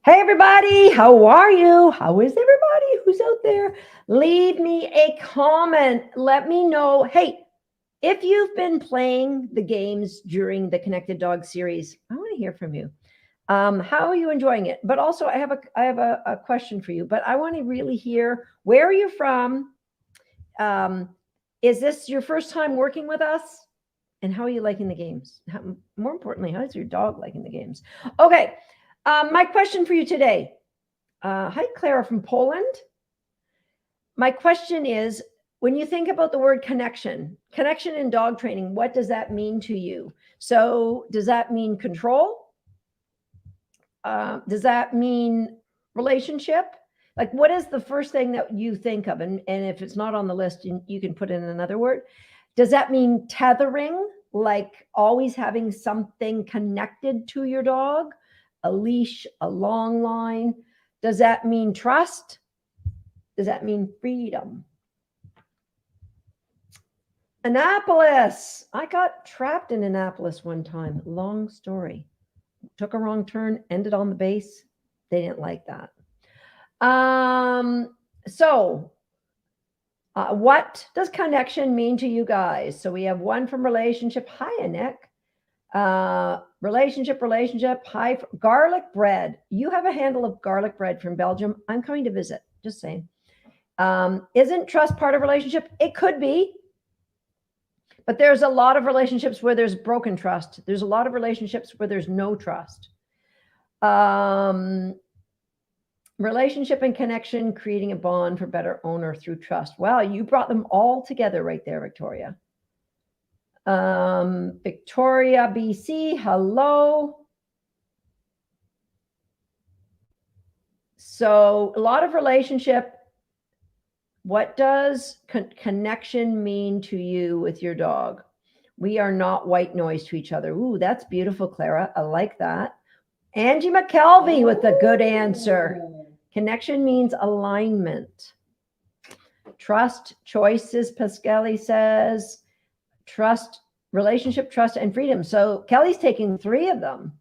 Hey, everybody. How are you? How is everybody who's out there? Leave me a comment. Let me know. Hey, if you've been playing the games during the Connected Dog series, I want to hear from you. How are you enjoying it? But also, I have a question for you. But I want to really hear, where are you from? Is this your first time working with us? And how are you liking the games? More importantly, how is your dog liking the games? Okay. My question for you today. Hi, Clara from Poland. My question is, when you think about the word connection in dog training, what does that mean to you? So does that mean control? Does that mean relationship? Like, what is the first thing that you think of? And if it's not on the list, you can put in another word. Does that mean tethering, like always having something connected to your dog? A leash, a long line? Does that mean trust? Does that mean freedom? Annapolis. I got trapped in Annapolis one time. Long story. Took a wrong turn, ended on the base. They didn't like that. What does connection mean to you guys? So we have one from relationship. Hi, Nick. Relationship. Hi, garlic bread. You have a handle of garlic bread from Belgium. I'm coming to visit. Just saying. Isn't trust part of relationship? It could be. But there's a lot of relationships where there's broken trust. There's a lot of relationships where there's no trust. Relationship and connection, creating a bond for better owner through trust. Wow, you brought them all together right there, Victoria. Victoria, BC, hello. So a lot of relationship. What does connection mean to you with your dog? We are not white noise to each other. Ooh, that's beautiful, Clara. I like that. Angie McKelvey with a good answer. Connection means alignment. Trust, choices, Pascali says. Trust, relationship, trust, and freedom. So Kelly's taking 3 of them.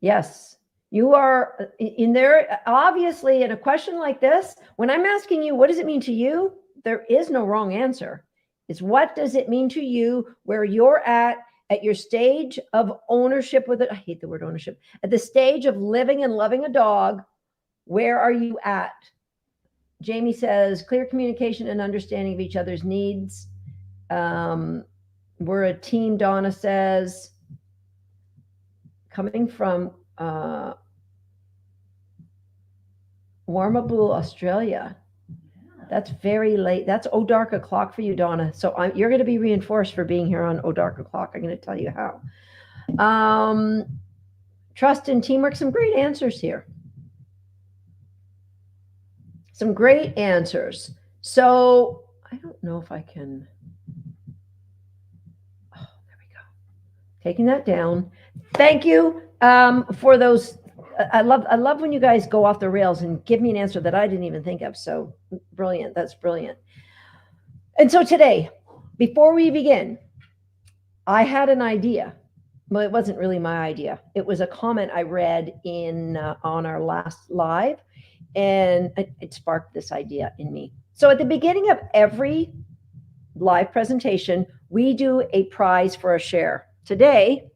Yes. You are in there, obviously, in a question like this, when I'm asking you, what does it mean to you? There is no wrong answer. It's what does it mean to you where you're at your stage of ownership with it. I hate the word ownership. At the stage of living and loving a dog, where are you at? Jamie says, clear communication and understanding of each other's needs. We're a team, Donna says. Coming from Warrnambool, Australia. That's very late. That's dark o'clock for you, Donna. So you're going to be reinforced for being here on dark o'clock. I'm going to tell you how. Trust and teamwork. Some great answers here. Some great answers. So I don't know if I can. Oh, there we go. Taking that down. Thank you for those. I love when you guys go off the rails and give me an answer that I didn't even think of. So brilliant. That's brilliant. And so today, before we begin, I had an idea. Well, it wasn't really my idea. It was a comment I read on our last live, and it sparked this idea in me. So at the beginning of every live presentation, we do a prize for a share. Today,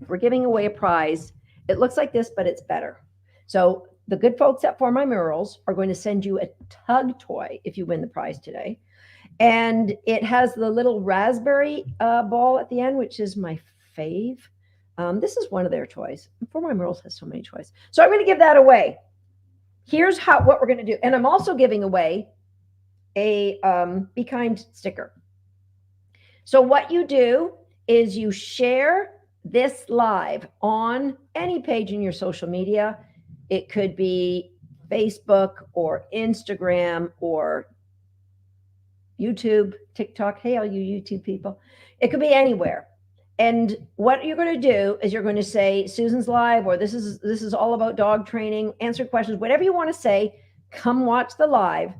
we're giving away a prize. It looks like this, but it's better. So the good folks at For My Murals are going to send you a tug toy if you win the prize today. And it has the little raspberry ball at the end, which is my fave. This is one of their toys. For My Murals has so many toys. So I'm going to give that away. Here's what we're going to do. And I'm also giving away a Be Kind sticker. So what you do is you share this live on any page in your social media. It could be Facebook or Instagram or YouTube, TikTok. Hey, all you YouTube people. It could be anywhere. And what you're going to do is you're going to say Susan's live, or this is all about dog training, answer questions, whatever you want to say. Come watch the live.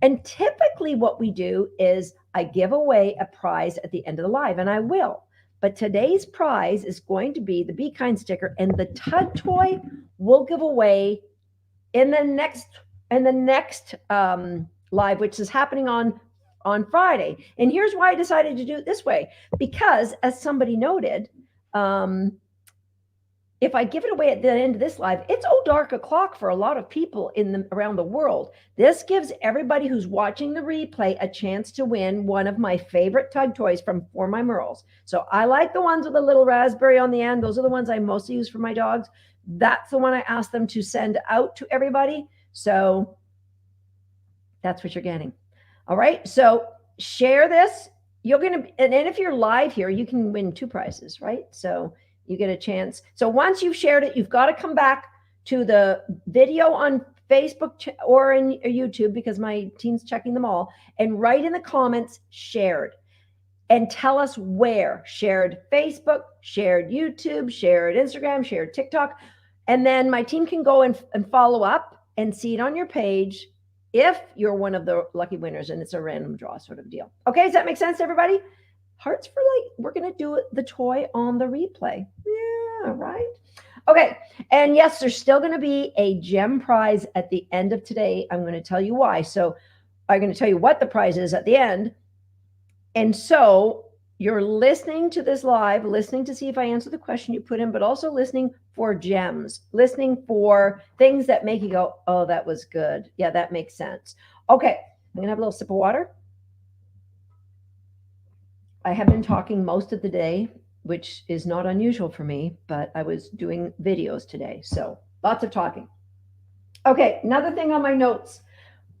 And typically what we do is I give away a prize at the end of the live, and I will. But today's prize is going to be the Be Kind sticker, and the Tug toy we'll give away in the next live, which is happening on Friday. And here's why I decided to do it this way, because as somebody noted, if I give it away at the end of this live, it's dark o'clock for a lot of people around the world. This gives everybody who's watching the replay a chance to win one of my favorite Tug toys from For My Merles. So I like the ones with a little raspberry on the end. Those are the ones I mostly use for my dogs. That's the one I asked them to send out to everybody. So that's what you're getting. All right. So share this. And if you're live here, you can win 2 prizes, right? So you get a chance. So once you've shared it, you've got to come back to the video on Facebook or in YouTube, because my team's checking them all, and write in the comments shared, and tell us where. Shared Facebook, shared YouTube, shared Instagram, shared TikTok. And then my team can go and follow up and see it on your page if you're one of the lucky winners, and it's a random draw sort of deal. Okay, does that make sense to everybody? Hearts for we're going to do the toy on the replay. Yeah, right. Okay. And yes, there's still going to be a gem prize at the end of today. I'm going to tell you why. So I'm going to tell you what the prize is at the end. And so you're listening to this live, listening to see if I answer the question you put in, but also listening for gems, listening for things that make you go, oh, that was good. Yeah, that makes sense. Okay. I'm going to have a little sip of water. I have been talking most of the day, which is not unusual for me, but I was doing videos today. So lots of talking. Okay, another thing on my notes.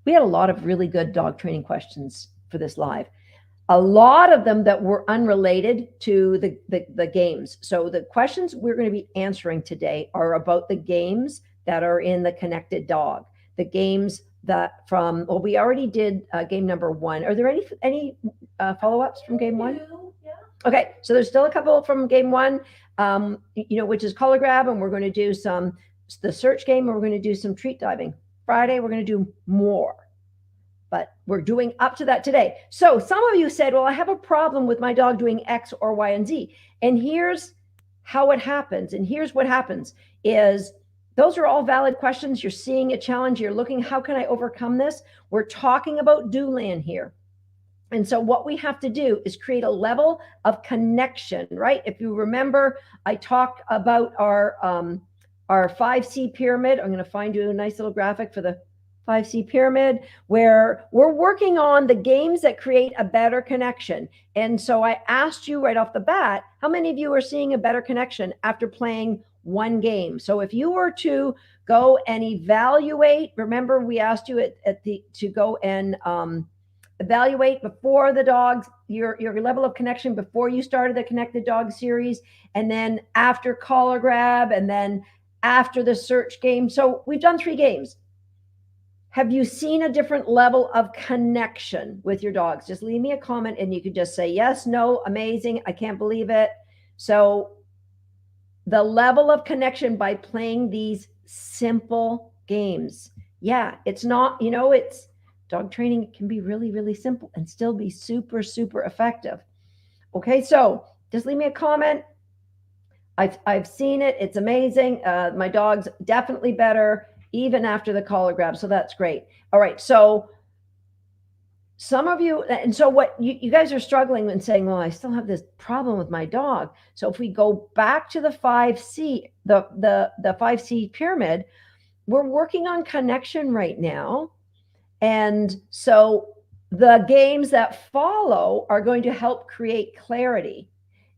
We had a lot of really good dog training questions for this live. A lot of them that were unrelated to the games. So the questions we're going to be answering today are about the games that are in the Connected Dog. The games that we already did game number 1. Are there any follow-ups from game 1? Yeah. Okay, so there's still a couple from game 1, which is collar grab, and we're going to do the search game, and we're going to do some treat diving. Friday, we're going to do more, but we're doing up to that today. So some of you said, well, I have a problem with my dog doing X or Y and Z. And here's how it happens. And here's what happens is those are all valid questions. You're seeing a challenge. You're looking, how can I overcome this? We're talking about do-land here. And so what we have to do is create a level of connection, right? If you remember, I talked about our 5C pyramid. I'm going to find you a nice little graphic for the 5C pyramid, where we're working on the games that create a better connection. And so I asked you right off the bat, how many of you are seeing a better connection after playing one game? So if you were to go and evaluate, remember we asked you to go and evaluate before the dogs, your level of connection before you started the Connected Dog series, and then after collar grab, and then after the search game. So we've done 3 games. Have you seen a different level of connection with your dogs? Just leave me a comment, and you could just say yes, no, amazing, I can't believe it. So the level of connection by playing these simple games. Yeah, it's not, it's dog training. It can be really, really simple and still be super, super effective. Okay, so just leave me a comment. I've seen it. It's amazing. My dog's definitely better even after the collar grab. So that's great. All right. So some of you, and so what you guys are struggling and saying, well, I still have this problem with my dog. So if we go back to the 5C, the 5C pyramid, we're working on connection right now. And so the games that follow are going to help create clarity.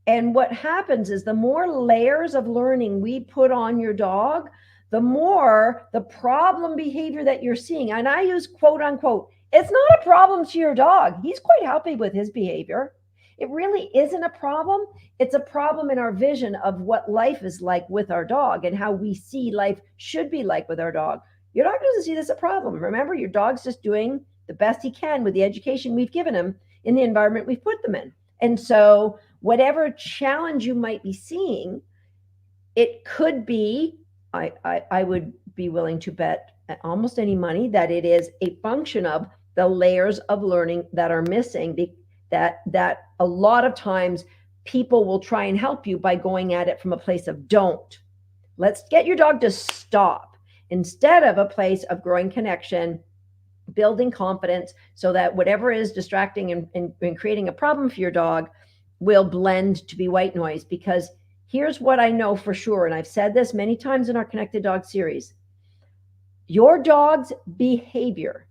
And what happens is the more layers of learning we put on your dog, the more the problem behavior that you're seeing. And I use quote unquote, it's not a problem to your dog. He's quite happy with his behavior. It really isn't a problem. It's a problem in our vision of what life is like with our dog and how we see life should be like with our dog. Your dog doesn't see this as a problem. Remember, your dog's just doing the best he can with the education we've given him in the environment we've put them in. And so whatever challenge you might be seeing, it could be, I would be willing to bet almost any money that it is a function of the layers of learning that are missing, that a lot of times people will try and help you by going at it from a place of don't. Let's get your dog to stop instead of a place of growing connection, building confidence, so that whatever is distracting and creating a problem for your dog will blend to be white noise. Because here's what I know for sure, and I've said this many times in our Connected Dog series, your dog's behavior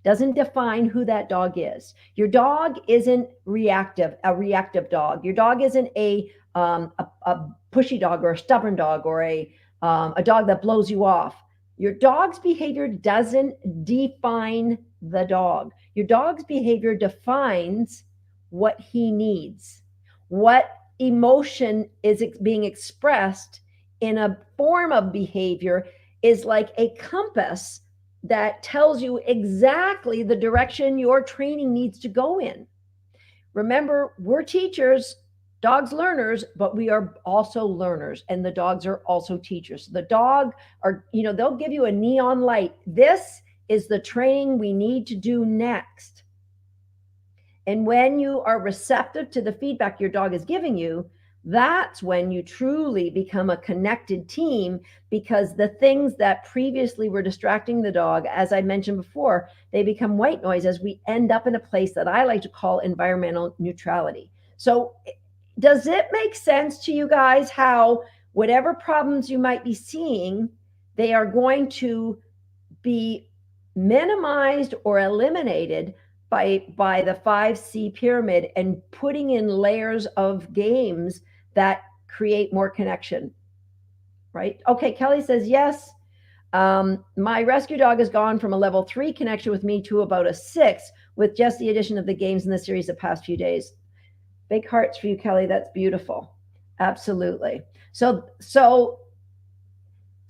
doesn't define who that dog is. Your dog isn't a reactive dog. Your dog isn't a pushy dog or a stubborn dog or a dog that blows you off. Your dog's behavior doesn't define the dog. Your dog's behavior defines what he needs, what emotion is being expressed in a form of behavior is like a compass that tells you exactly the direction your training needs to go in. Remember, we're teachers, dogs learners, but we are also learners, and the dogs are also teachers. The dog are, they'll give you a neon light. This is the training we need to do next. And when you are receptive to the feedback your dog is giving you, that's when you truly become a connected team, because the things that previously were distracting the dog, as I mentioned before, they become white noise as we end up in a place that I like to call environmental neutrality. So does it make sense to you guys how whatever problems you might be seeing, they are going to be minimized or eliminated by the 5C pyramid and putting in layers of games that create more connection, right? Okay, Kelly says, yes, my rescue dog has gone from a level 3 connection with me to about a 6 with just the addition of the games in the series the past few days. Big hearts for you, Kelly. That's beautiful. Absolutely. So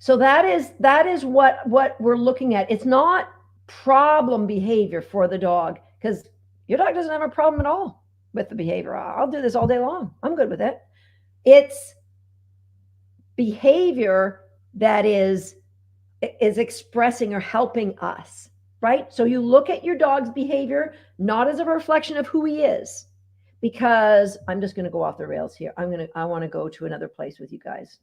that is what we're looking at. It's not problem behavior for the dog, because your dog doesn't have a problem at all with the behavior. I'll do this all day long. I'm good with it. It's behavior that is expressing or helping us, right? So you look at your dog's behavior not as a reflection of who he is, because I'm just going to go off the rails here. I want to go to another place with you guys.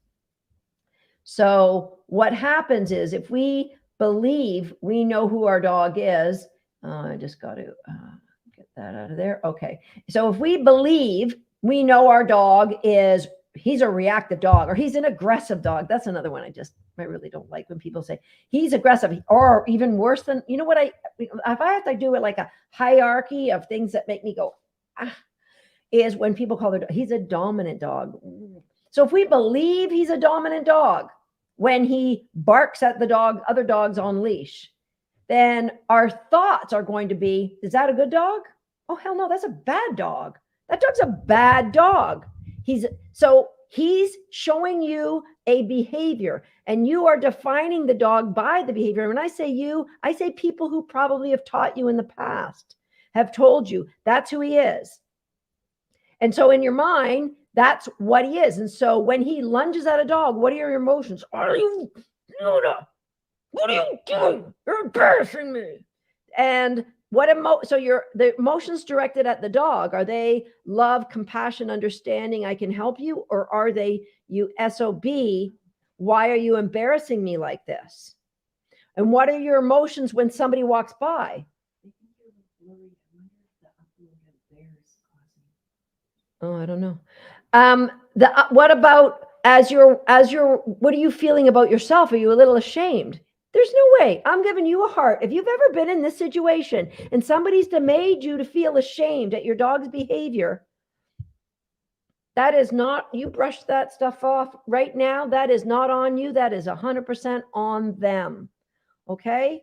So what happens is, if we believe we know who our dog is, I just got to get that out of there. Okay. So if we believe we know our dog is, he's a reactive dog, or he's an aggressive dog. That's another one I really don't like when people say he's aggressive, or even worse than, if I have to do it like a hierarchy of things that make me go, is when people call he's a dominant dog. So if we believe he's a dominant dog when he barks at other dogs on leash, then our thoughts are going to be, is that a good dog? Oh, hell no, that's a bad dog. That dog's a bad dog. He's showing you a behavior, and you are defining the dog by the behavior. And when I say you, I say people who probably have taught you in the past, have told you that's who he is. And so in your mind, that's what he is. And so when he lunges at a dog, what are your emotions? Are you, Yoda? What are you doing? You're embarrassing me. And the emotions directed at the dog, are they love, compassion, understanding, I can help you? Or are they, you SOB, why are you embarrassing me like this? And what are your emotions when somebody walks by? Oh, I don't know. What about what are you feeling about yourself? Are you a little ashamed? There's no way. I'm giving you a heart. If you've ever been in this situation and somebody's made you to feel ashamed at your dog's behavior, that is not, you brush that stuff off right now. That is not on you. That is 100% on them. Okay.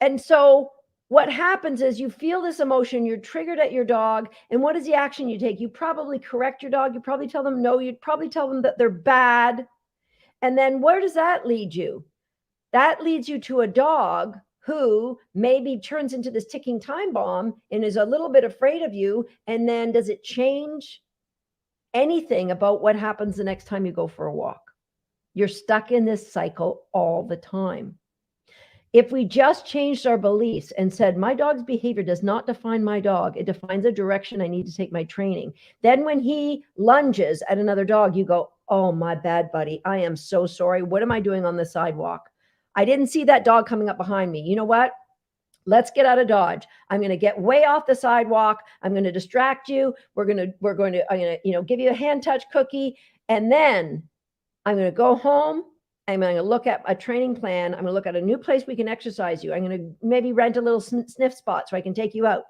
And so what happens is, you feel this emotion, you're triggered at your dog. And what is the action you take? You probably correct your dog. You probably tell them no. You'd probably tell them that they're bad. And then where does that lead you? That leads you to a dog who maybe turns into this ticking time bomb and is a little bit afraid of you. And then does it change anything about what happens the next time you go for a walk? You're stuck in this cycle all the time. if we just changed our beliefs and said, my dog's behavior does not define my dog, it defines the direction I need to take my training. Then when he lunges at another dog, you go, oh, my bad, buddy. I am so sorry. What am I doing on the sidewalk? I didn't see that dog coming up behind me. You know what? Let's get out of Dodge. I'm going to get way off the sidewalk. I'm going to distract you. I'm going to, give you a hand touch cookie. And then I'm going to go home. I'm going to look at a training plan. I'm going to look at a new place we can exercise you. I'm going to maybe rent a little sniff spot so I can take you out.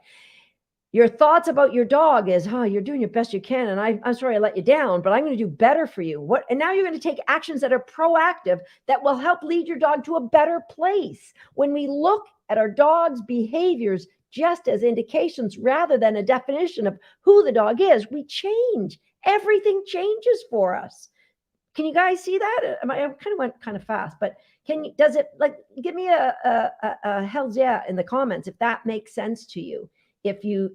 Your thoughts about your dog is, oh, you're doing your best you can. And I'm sorry I let you down, but I'm going to do better for you. And now you're going to take actions that are proactive that will help lead your dog to a better place. When we look at our dog's behaviors just as indications rather than a definition of who the dog is, we change. Everything changes for us. Can you guys see that? I kind of went kind of fast, but does it, like, give me a hells yeah in the comments if that makes sense to you. If you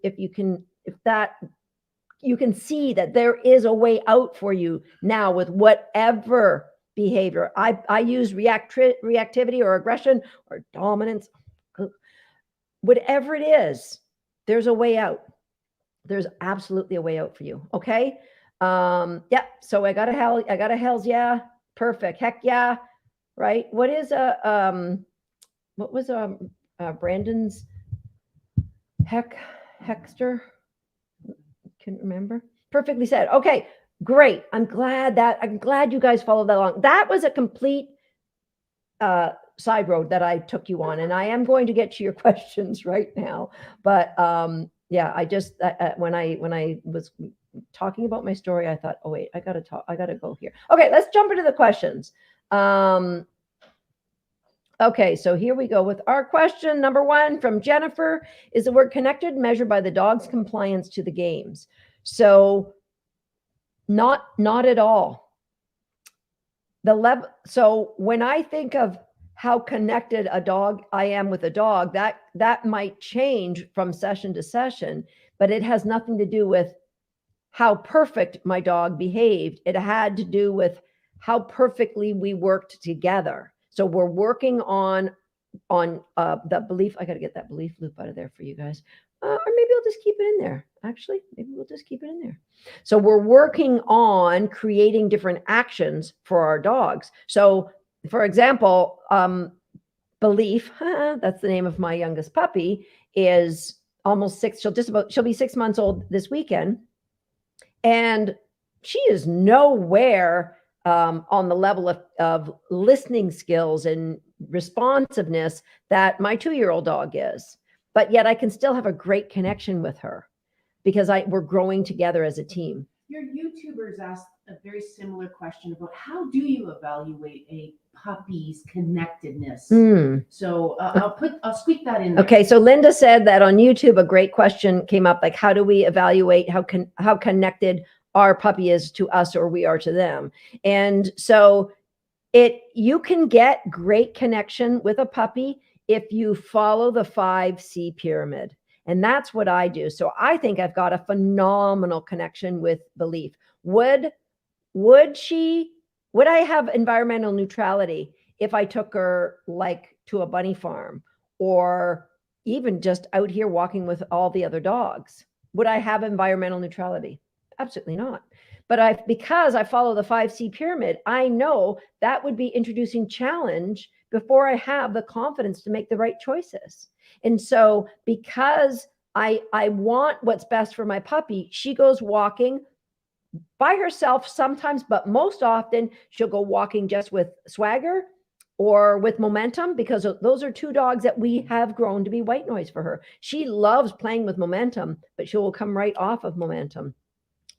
can see that there is a way out for you now with whatever behavior. I use reactivity or aggression or dominance, whatever it is, there's a way out. There's absolutely a way out for you. Okay. Yeah. So I got a hells yeah. Perfect. Heck yeah. Right. What is what was Brandon's Hexter? Couldn't remember. Perfectly said. Okay, great. I'm glad you guys followed that along. That was a complete side road that I took you on, and I am going to get to your questions right now. But yeah, I just when I was talking about my story, I thought, oh wait, I gotta go here. Okay, let's jump into the questions. Okay, so here we go with our question. Number 1 from Jennifer: is the word connected measured by the dog's compliance to the games? So not at all. The level. So when I think of how connected I am with a dog, that might change from session to session, but it has nothing to do with how perfect my dog behaved. It had to do with how perfectly we worked together. So we're working on the belief. I got to get that belief loop out of there for you guys. Or maybe I'll just keep it in there. Actually, maybe we'll just keep it in there. So we're working on creating different actions for our dogs. So for example, belief, that's the name of my youngest puppy, is almost 6. She'll be 6 months old this weekend. And she is nowhere on the level of listening skills and responsiveness that my 2-year-old dog is. But yet I can still have a great connection with her because we're growing together as a team. Your YouTubers asked a very similar question about how do you evaluate a puppy's connectedness? So I'll squeak that in there. Okay, so Linda said that on YouTube, a great question came up, like, how do we evaluate how connected our puppy is to us or we are to them? And so you can get great connection with a puppy if you follow the 5C pyramid. And that's what I do. So I think I've got a phenomenal connection with belief. Would I have environmental neutrality if I took her like to a bunny farm or even just out here walking with all the other dogs? Would I have environmental neutrality? Absolutely not. But because I follow the 5C pyramid, I know that would be introducing challenge before I have the confidence to make the right choices. And so because I want what's best for my puppy, she goes walking by herself sometimes, but most often she'll go walking just with Swagger or with Momentum, because those are 2 dogs that we have grown to be white noise for her. She loves playing with Momentum, but she will come right off of Momentum,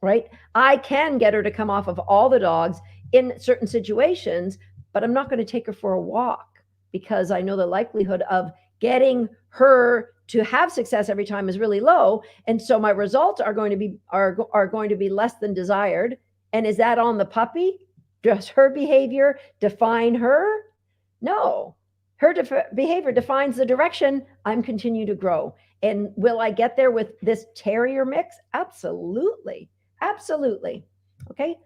right? I can get her to come off of all the dogs in certain situations, but I'm not going to take her for a walk because I know the likelihood of getting her to have success every time is really low. And so my results are going to be less than desired. And is that on the puppy? Does her behavior define her? No, her behavior defines the direction I'm continue to grow. And will I get there with this terrier mix? Absolutely. Absolutely. Okay.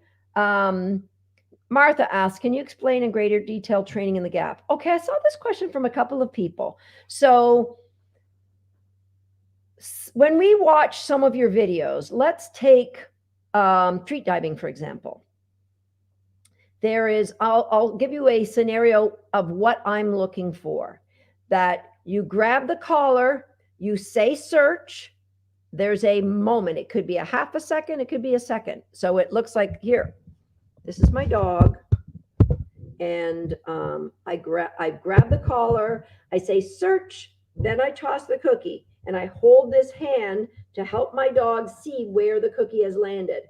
Martha asks, can you explain in greater detail training in the gap? Okay, I saw this question from a couple of people. So when we watch some of your videos, let's take treat diving, for example. I'll give you a scenario of what I'm looking for. That you grab the collar, you say search, there's a moment. It could be a half a second, it could be a second. So it looks like here, this is my dog. And I grab the collar, I say search, then I toss the cookie, and I hold this hand to help my dog see where the cookie has landed.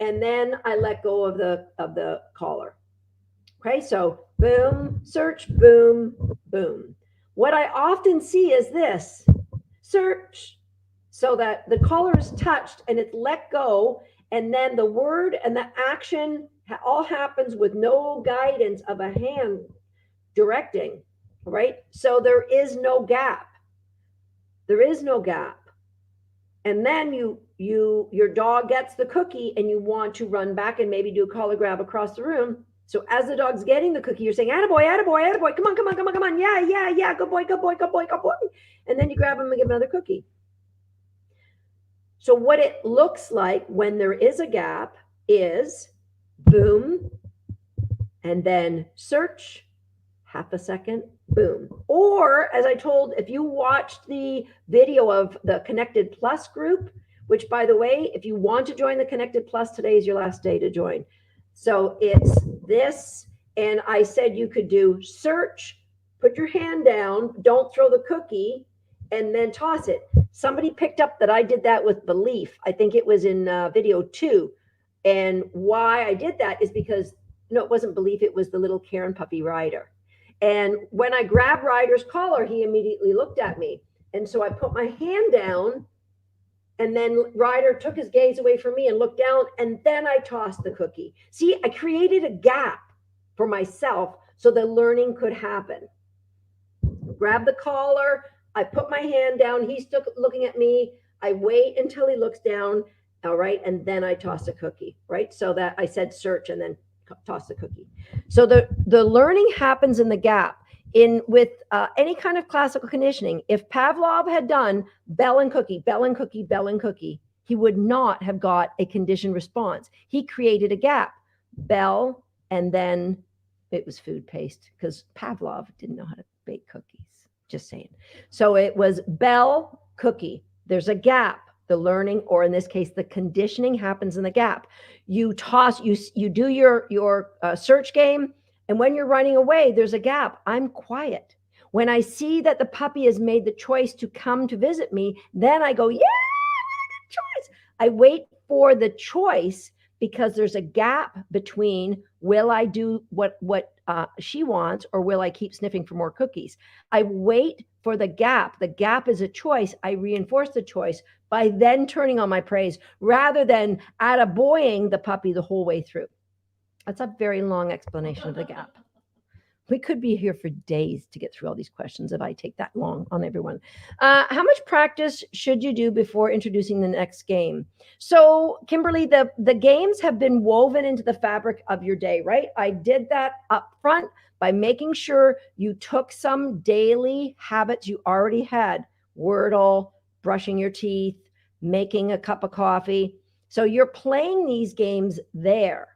And then I let go of the collar. Okay, so boom, search, boom, boom. What I often see is this, search, so that the collar is touched and it's let go, and then the word and the action all happens with no guidance of a hand directing, right? So there is no gap. There is no gap. And then your dog gets the cookie and you want to run back and maybe do a collar grab across the room. So as the dog's getting the cookie, you're saying, attaboy, attaboy, attaboy, come on, come on, come on, come on. Yeah, yeah, yeah, good boy, good boy, good boy, good boy. And then you grab him and give him another cookie. So what it looks like when there is a gap is boom, and then search, half a second, boom. Or as I told, if you watched the video of the Connected Plus group, which by the way, if you want to join the Connected Plus, today is your last day to join. So it's this, and I said you could do search, put your hand down, don't throw the cookie, and then toss it. Somebody picked up that I did that with belief. I think it was in video 2. And why I did that is because, no, it wasn't belief. It was the little Karen puppy Ryder. And when I grabbed Ryder's collar, he immediately looked at me. And so I put my hand down, and then Ryder took his gaze away from me and looked down, and then I tossed the cookie. See, I created a gap for myself so the learning could happen. Grab the collar, I put my hand down, he's still looking at me, I wait until he looks down, all right, and then I toss a cookie, right? So that I said search and then toss the cookie. So the learning happens in the gap. With any kind of classical conditioning, if Pavlov had done bell and cookie, bell and cookie, bell and cookie, he would not have got a conditioned response. He created a gap, bell, and then it was food paste, because Pavlov didn't know how to bake cookies. Just saying. So it was bell, cookie. There's a gap. The learning, or in this case, the conditioning, happens in the gap. You toss, you do your search game, and when you're running away, there's a gap. I'm quiet. When I see that the puppy has made the choice to come to visit me, then I go, yeah, good choice. I wait for the choice, because there's a gap between, will I do what she wants, or will I keep sniffing for more cookies? I wait for the gap. The gap is a choice. I reinforce the choice by then turning on my praise, rather than attaboying the puppy the whole way through. That's a very long explanation of the gap. We could be here for days to get through all these questions if I take that long on everyone. How much practice should you do before introducing the next game? So, Kimberly, the games have been woven into the fabric of your day, right? I did that up front by making sure you took some daily habits you already had. Wordle, brushing your teeth, making a cup of coffee. So you're playing these games there.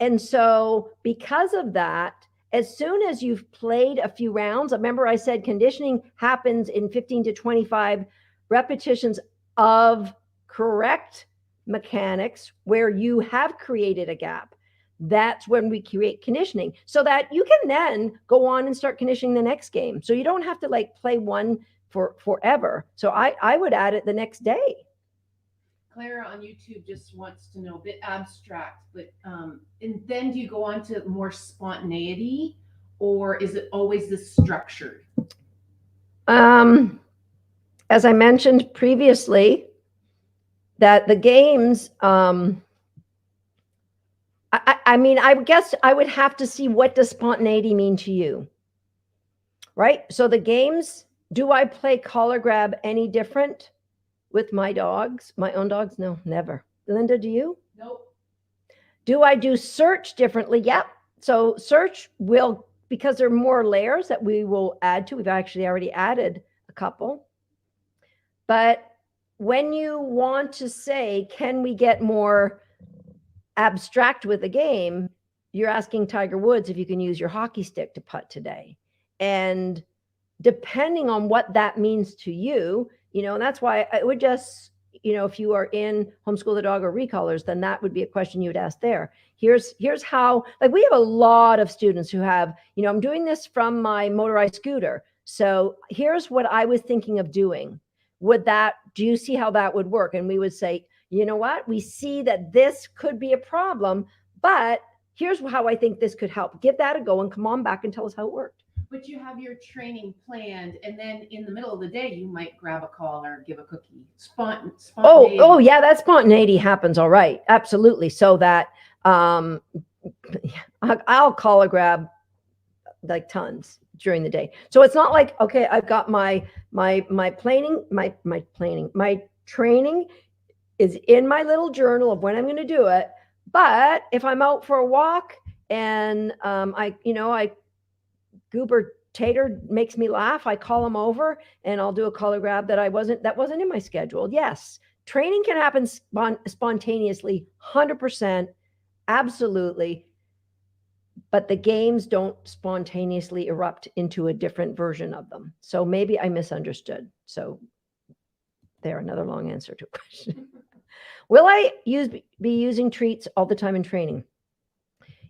And so because of that, as soon as you've played a few rounds, remember I said conditioning happens in 15 to 25 repetitions of correct mechanics where you have created a gap. That's when we create conditioning, so that you can then go on and start conditioning the next game. So you don't have to like play one for forever. So I would add it the next day. Clara on YouTube just wants to know, a bit abstract, but and then do you go on to more spontaneity, or is it always this structured? As I mentioned previously, that the games, I mean, I guess I would have to see, what does spontaneity mean to you, right? So the games, do I play collar grab any different with my dogs, my own dogs? No, never. Linda, do you? Nope. Do I do search differently? Yep. So search will, because there are more layers that we will add to, we've actually already added a couple. But when you want to say, can we get more abstract with the game, you're asking Tiger Woods if you can use your hockey stick to putt today. And depending on what that means to you, and that's why I would just, if you are in Homeschool the Dog or Recolors, then that would be a question you would ask there. Here's how, like, we have a lot of students who have, I'm doing this from my motorized scooter. So here's what I was thinking of doing. Do you see how that would work? And we would say, you know what? We see that this could be a problem, but here's how I think this could help. Give that a go and come on back and tell us how it worked. But you have your training planned, and then in the middle of the day, you might grab a call or give a cookie. Oh, yeah, that spontaneity happens. All right, absolutely. So that I'll call or grab like tons during the day. So it's not like, okay, I've got my training is in my little journal of when I'm going to do it. But if I'm out for a walk and I Goober Tater makes me laugh, I call him over and I'll do a color grab that wasn't in my schedule. Yes, training can happen spontaneously, 100%, absolutely. But the games don't spontaneously erupt into a different version of them. So maybe I misunderstood. So there, another long answer to a question. Will I be using treats all the time in training?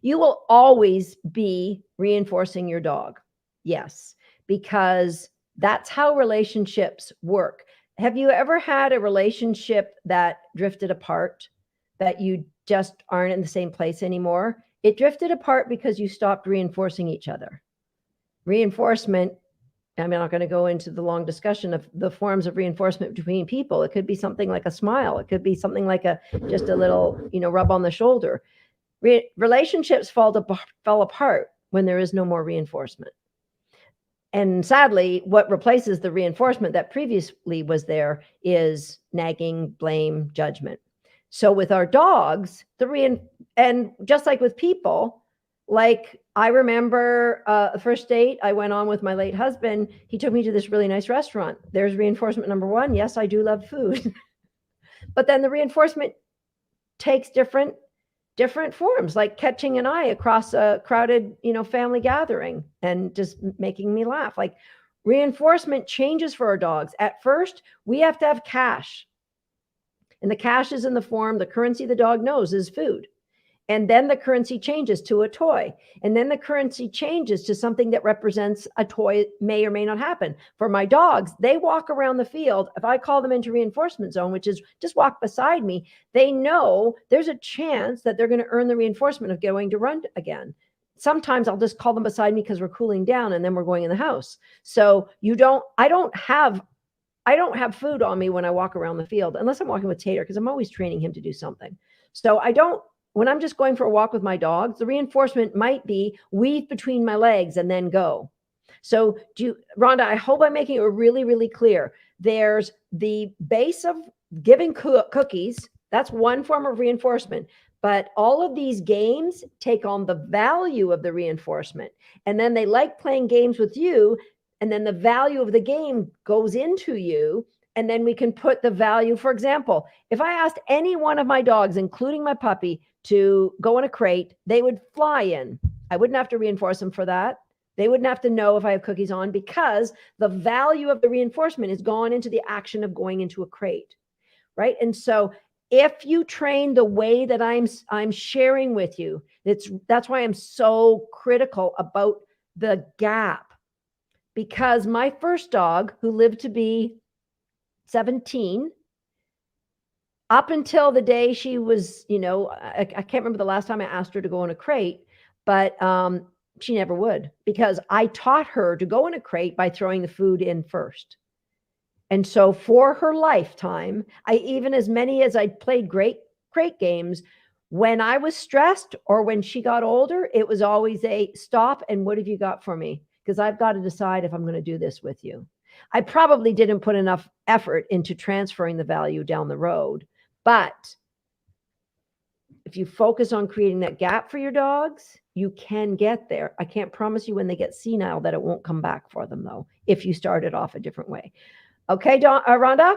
You will always be reinforcing your dog. Yes, because that's how relationships work. Have you ever had a relationship that drifted apart, that you just aren't in the same place anymore? It drifted apart because you stopped reinforcing each other. Reinforcement, I'm not going to go into the long discussion of the forms of reinforcement between people. It could be something like a smile. It could be something like just a little, rub on the shoulder. Relationships fell apart when there is no more reinforcement. And sadly, what replaces the reinforcement that previously was there is nagging, blame, judgment. So with our dogs, and just like with people, like I remember the first date I went on with my late husband, he took me to this really nice restaurant. There's reinforcement number one. Yes, I do love food. But then the reinforcement takes different forms, like catching an eye across a crowded, family gathering and just making me laugh. Like, reinforcement changes for our dogs. At first, we have to have cash. And the cash is in the form, the currency the dog knows is food. And then the currency changes to a toy. And then the currency changes to something that represents a toy may or may not happen. For my dogs, they walk around the field. If I call them into reinforcement zone, which is just walk beside me, they know there's a chance that they're going to earn the reinforcement of going to run again. Sometimes I'll just call them beside me because we're cooling down and then we're going in the house. So I don't have food on me when I walk around the field, unless I'm walking with Tater, because I'm always training him to do something. So when I'm just going for a walk with my dogs, the reinforcement might be weave between my legs and then go. So Rhonda, I hope I'm making it really, really clear. There's the base of giving cookies. That's one form of reinforcement. But all of these games take on the value of the reinforcement. And then they like playing games with you. And then the value of the game goes into you. And then we can put the value, for example, if I asked any one of my dogs, including my puppy, to go in a crate, they would fly in. I wouldn't have to reinforce them for that. They wouldn't have to know if I have cookies on, because the value of the reinforcement is gone into the action of going into a crate, right? And so if you train the way that I'm sharing with you, that's why I'm so critical about the gap. Because my first dog, who lived to be 17, up until the day she was, I can't remember the last time I asked her to go in a crate, but she never would, because I taught her to go in a crate by throwing the food in first. And so for her lifetime, even as many as I played great crate games, when I was stressed or when she got older, it was always a stop and what have you got for me? Because I've got to decide if I'm going to do this with you. I probably didn't put enough effort into transferring the value down the road, but if you focus on creating that gap for your dogs, you can get there. I can't promise you when they get senile that it won't come back for them, though, if you started off a different way. Okay, Rhonda?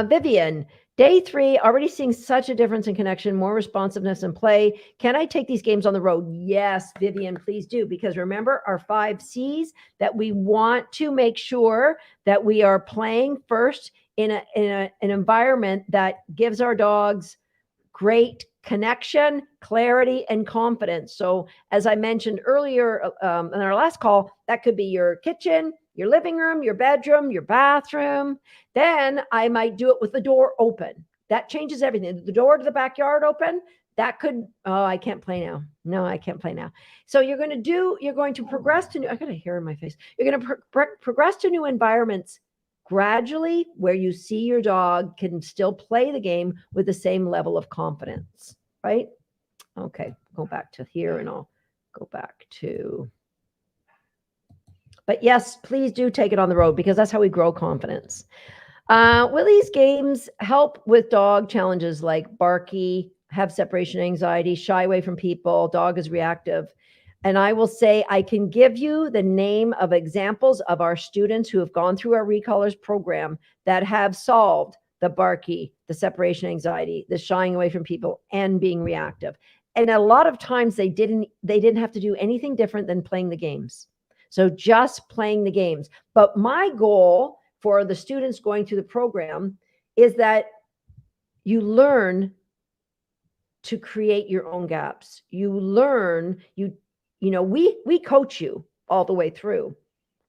Vivian, day 3, already seeing such a difference in connection, more responsiveness and play. Can I take these games on the road? Yes, Vivian, please do. Because remember our 5 C's that we want to make sure that we are playing first in an environment that gives our dogs great connection, clarity, and confidence. So as I mentioned earlier in our last call, that could be your kitchen, your living room, your bedroom, your bathroom. Then I might do it with the door open. That changes everything. The door to the backyard open, that could, oh, I can't play now. No, I can't play now. So you're going to progress to new, I got a hair in my face. You're going to progress to new environments gradually, where you see your dog can still play the game with the same level of confidence, right? Okay, go back to here and I'll go back to, but yes, please do take it on the road because that's how we grow confidence. Will these games help with dog challenges like barky, have separation anxiety, shy away from people, dog is reactive? And I will say, I can give you the name of examples of our students who have gone through our Recallers program that have solved the barky, the separation anxiety, the shying away from people, and being reactive. And a lot of times they didn't have to do anything different than playing the games. So just playing the games. But my goal for the students going through the program is that you learn to create your own gaps. You learn, we coach you all the way through,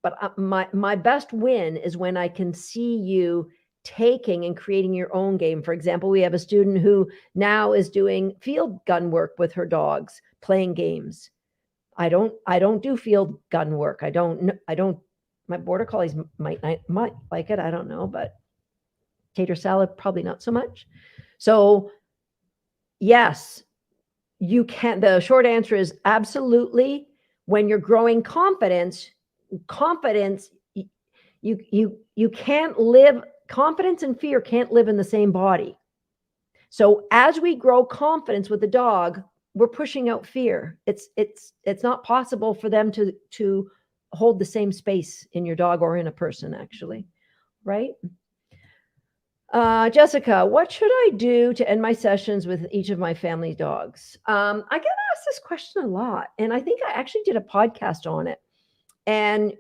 but my best win is when I can see you taking and creating your own game. For example, we have a student who now is doing field gun work with her dogs, playing games. I don't do field gun work. I don't, my border collies might like it. I don't know, but tater salad, probably not so much. So yes, you can. The short answer is absolutely. When you're growing confidence, you can't live, confidence and fear can't live in the same body. So as we grow confidence with the dog, we're pushing out fear. It's not possible for them to hold the same space in your dog or in a person, actually, right? Jessica, what should I do to end my sessions with each of my family dogs? I get asked this question a lot, and I think I actually did a podcast on it. And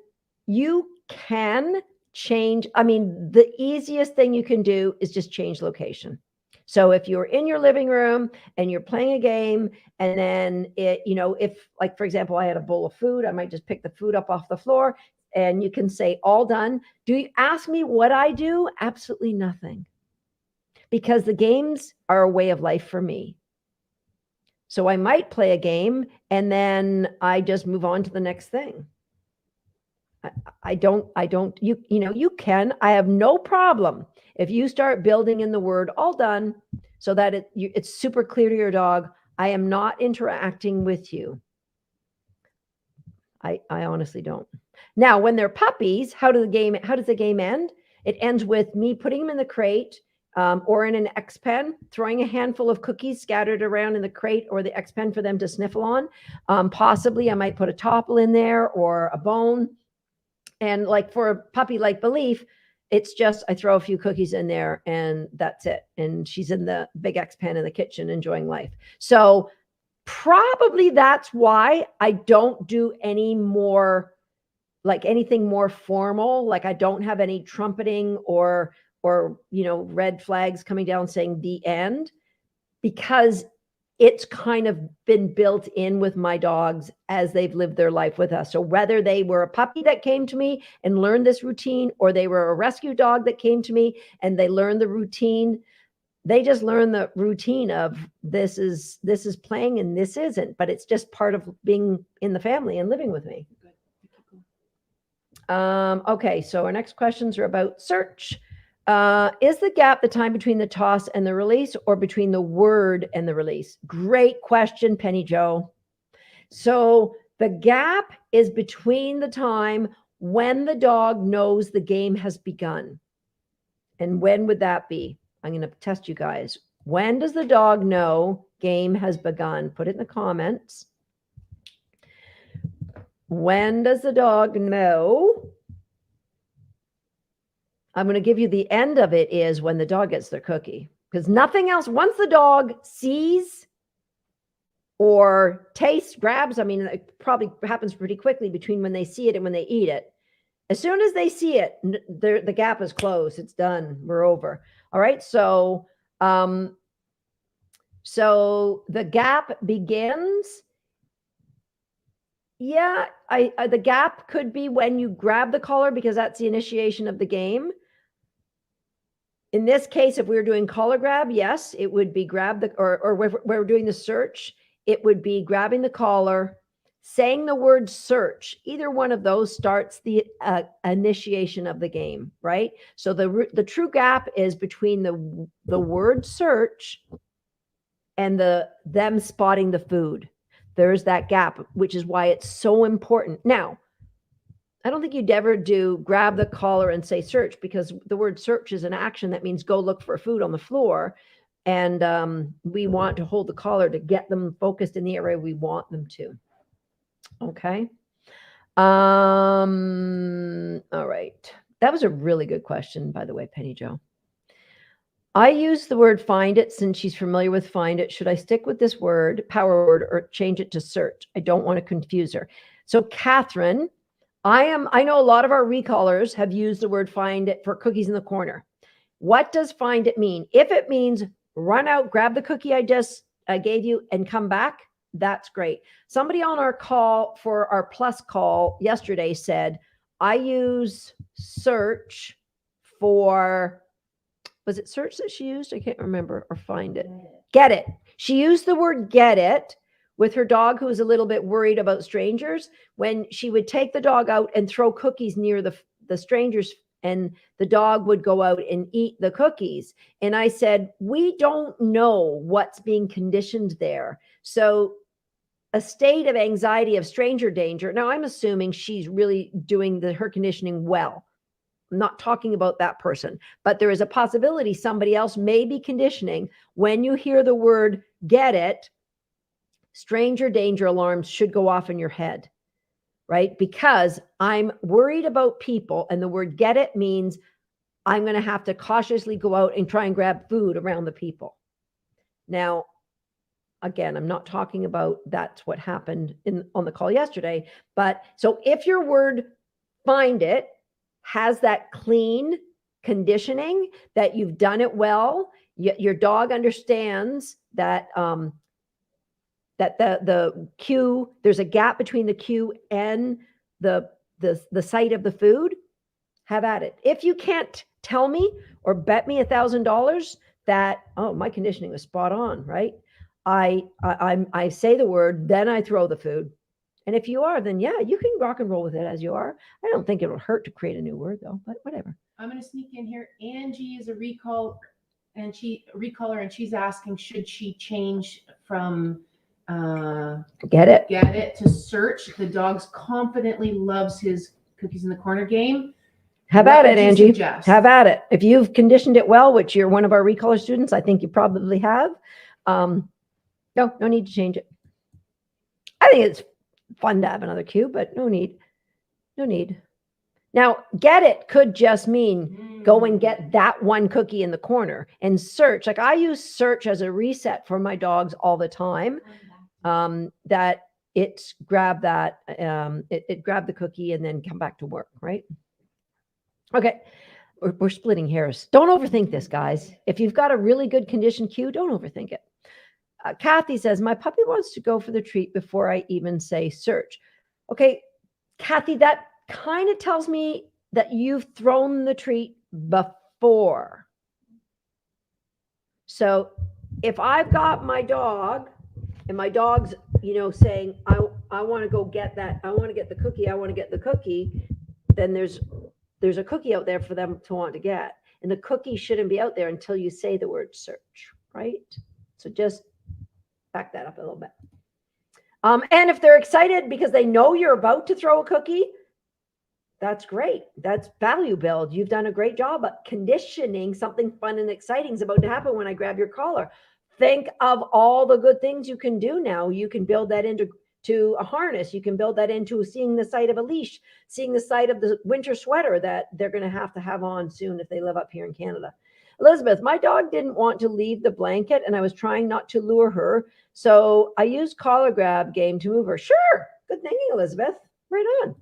you can change. I mean, the easiest thing you can do is just change location. So if you're in your living room and you're playing a game, and then if, like, for example, I had a bowl of food, I might just pick the food up off the floor, and you can say, all done. Do you ask me what I do? Absolutely nothing. Because the games are a way of life for me. So I might play a game and then I just move on to the next thing. You can, I have no problem if you start building in the word all done so that it's super clear to your dog, I am not interacting with you. I honestly don't. Now, when they're puppies, how does the game end? It ends with me putting them in the crate or in an X pen, throwing a handful of cookies scattered around in the crate or the X pen for them to sniffle on. Possibly I might put a topple in there or a bone. And like for a puppy like Belief, it's just I throw a few cookies in there and that's it. And she's in the big X pen in the kitchen enjoying life. So probably that's why I don't do any more, like anything more formal. Like I don't have any trumpeting or red flags coming down saying the end, because it's kind of been built in with my dogs as they've lived their life with us. So whether they were a puppy that came to me and learned this routine, or they were a rescue dog that came to me and they learned the routine, they just learn the routine of this is playing and this isn't, but it's just part of being in the family and living with me. Okay, so our next questions are about search. Is the gap the time between the toss and the release, or between the word and the release? Great question, Penny Joe. So the gap is between the time when the dog knows the game has begun. And when would that be? I'm going to test you guys. When does the dog know game has begun? Put it in the comments. When does the dog know? I'm going to give you the end of it is when the dog gets their cookie, because nothing else, once the dog sees or tastes, grabs, I mean, it probably happens pretty quickly between when they see it and when they eat it. As soon as they see it, the gap is closed. It's done. We're over. All right. So the gap begins. Yeah, the gap could be when you grab the collar, because that's the initiation of the game. In this case, if we were doing collar grab, yes, it would be grab the, or we're doing the search, it would be grabbing the collar, saying the word search. Either one of those starts the initiation of the game, right? So the true gap is between the word search and them spotting the food. There's that gap, which is why it's so important. Now, I don't think you'd ever do grab the collar and say search, because the word search is an action that means go look for food on the floor. And we want to hold the collar to get them focused in the area we want them to. Okay. All right. That was a really good question, by the way, Penny Jo. I use the word find it since she's familiar with find it. Should I stick with this word, power word, or change it to search? I don't want to confuse her. So Catherine, I know a lot of our recallers have used the word find it for cookies in the corner. What does find it mean? If it means run out, grab the cookie I gave you and come back, that's great. Somebody on our call for our plus call yesterday said, I use search for, was it search that she used? I can't remember, or find it. Get it. She used the word get it with her dog, who was a little bit worried about strangers, when she would take the dog out and throw cookies near the strangers, and the dog would go out and eat the cookies. And I said, we don't know what's being conditioned there. So a state of anxiety of stranger danger. Now, I'm assuming she's really doing her conditioning well. I'm not talking about that person, but there is a possibility somebody else may be conditioning. When you hear the word get it, stranger danger alarms should go off in your head, right? Because I'm worried about people, and the word get it means I'm going to have to cautiously go out and try and grab food around the people. Now, again, I'm not talking about that's what happened on the call yesterday, but so if your word find it has that clean conditioning, that you've done it well, your dog understands that that the cue, there's a gap between the cue and the sight of the food, have at it. If you can't tell me or bet me $1,000 that, oh, my conditioning was spot on, right? I say the word, then I throw the food. And if you are, then yeah, you can rock and roll with it as you are. I don't think it would hurt to create a new word though, but whatever. I'm going to sneak in here. Angie is a recaller, and she's asking, should she change from get it to search? The dog's confidently loves his cookies in the corner game. Have at it, Angie. Have at it. If you've conditioned it well, which you're one of our recaller students, I think you probably have. No need to change it. I think it's fun to have another cue, but no need. Now, get it could just mean go and get that one cookie in the corner, and search. Like I use search as a reset for my dogs all the time. That it's grab that, it grab the cookie and then come back to work, right? Okay. We're splitting hairs. Don't overthink this, guys. If you've got a really good conditioned cue, don't overthink it. Kathy says, my puppy wants to go for the treat before I even say search. Okay, Kathy, that kind of tells me that you've thrown the treat before. So if I've got my dog and my dog's, saying, I want to go get that, I want to get the cookie, then there's a cookie out there for them to want to get. And the cookie shouldn't be out there until you say the word search, right? So just back that up a little bit. And if they're excited because they know you're about to throw a cookie, That's great. That's value build. You've done a great job at conditioning something fun and exciting is about to happen when I grab your collar. Think of all the good things you can do now. You can build that into a harness. You can build that into seeing the sight of a leash, seeing the sight of the winter sweater that they're going to have on soon if they live up here in Canada. Elizabeth, my dog didn't want to leave the blanket and I was trying not to lure her. So I used collar grab game to move her. Sure. Good thinking, Elizabeth. Right on.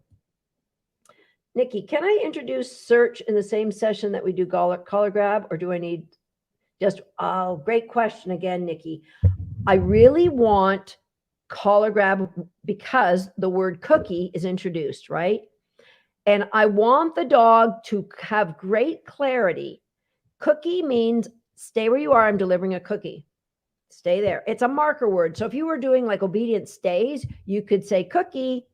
Nikki, can I introduce search in the same session that we do collar grab, or do I need just, oh, great question again, Nikki. I really want collar grab because the word cookie is introduced, right? And I want the dog to have great clarity. Cookie means stay where you are. I'm delivering a cookie. Stay there. It's a marker word. So if you were doing like obedience stays, you could say cookie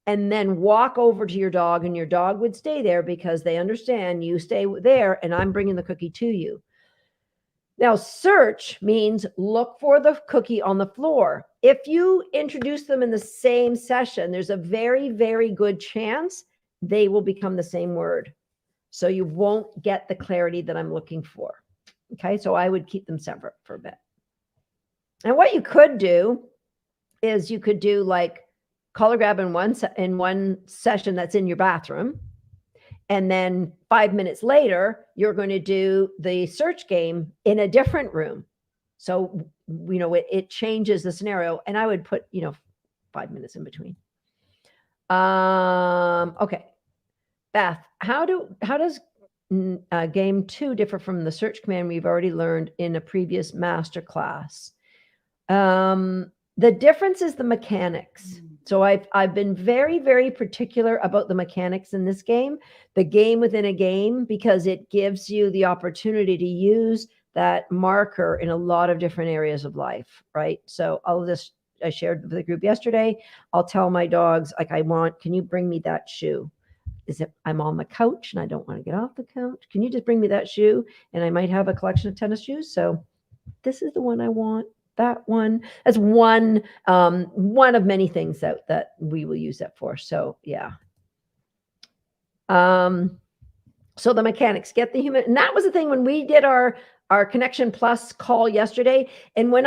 and then walk over to your dog, and your dog would stay there because they understand you stay there and I'm bringing the cookie to you. Now, search means look for the cookie on the floor. If you introduce them in the same session, there's a very, very good chance they will become the same word. So you won't get the clarity that I'm looking for. Okay, so I would keep them separate for a bit. And what you could do is you could do like collar grab in one session that's in your bathroom. And then 5 minutes later, you're going to do the search game in a different room. So, it changes the scenario. And I would put, 5 minutes in between. Okay. Beth, how does game 2 differ from the search command we've already learned in a previous master class? The difference is the mechanics. So I've been very, very particular about the mechanics in this game, the game within a game, because it gives you the opportunity to use that marker in a lot of different areas of life, right? So I shared with the group yesterday, I'll tell my dogs, like, can you bring me that shoe? I'm on the couch and I don't want to get off the couch. Can you just bring me that shoe? And I might have a collection of tennis shoes. So this is the one I want. That one. That's one of many things that we will use that for. So yeah. So the mechanics, get the human, and that was the thing when we did our Connection Plus call yesterday. And when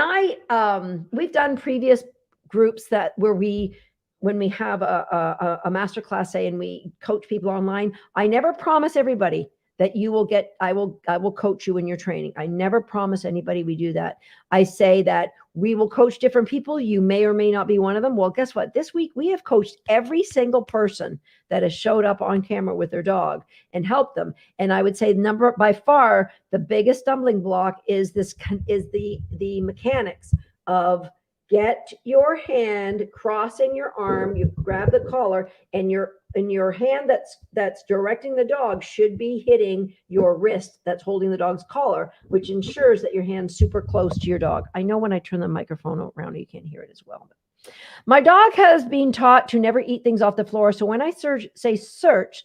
we've done previous groups when we have a master class, say, and we coach people online, I never promise everybody that you will get, I will coach you in your training. I never promise anybody we do that. I say that we will coach different people. You may or may not be one of them. Well, guess what? This week we have coached every single person that has showed up on camera with their dog and helped them. And I would say by far, the biggest stumbling block is the mechanics of get your hand crossing your arm, you grab the collar, and your hand that's directing the dog should be hitting your wrist that's holding the dog's collar, which ensures that your hand's super close to your dog. I know when I turn the microphone around, you can't hear it as well. But my dog has been taught to never eat things off the floor. So when I say search,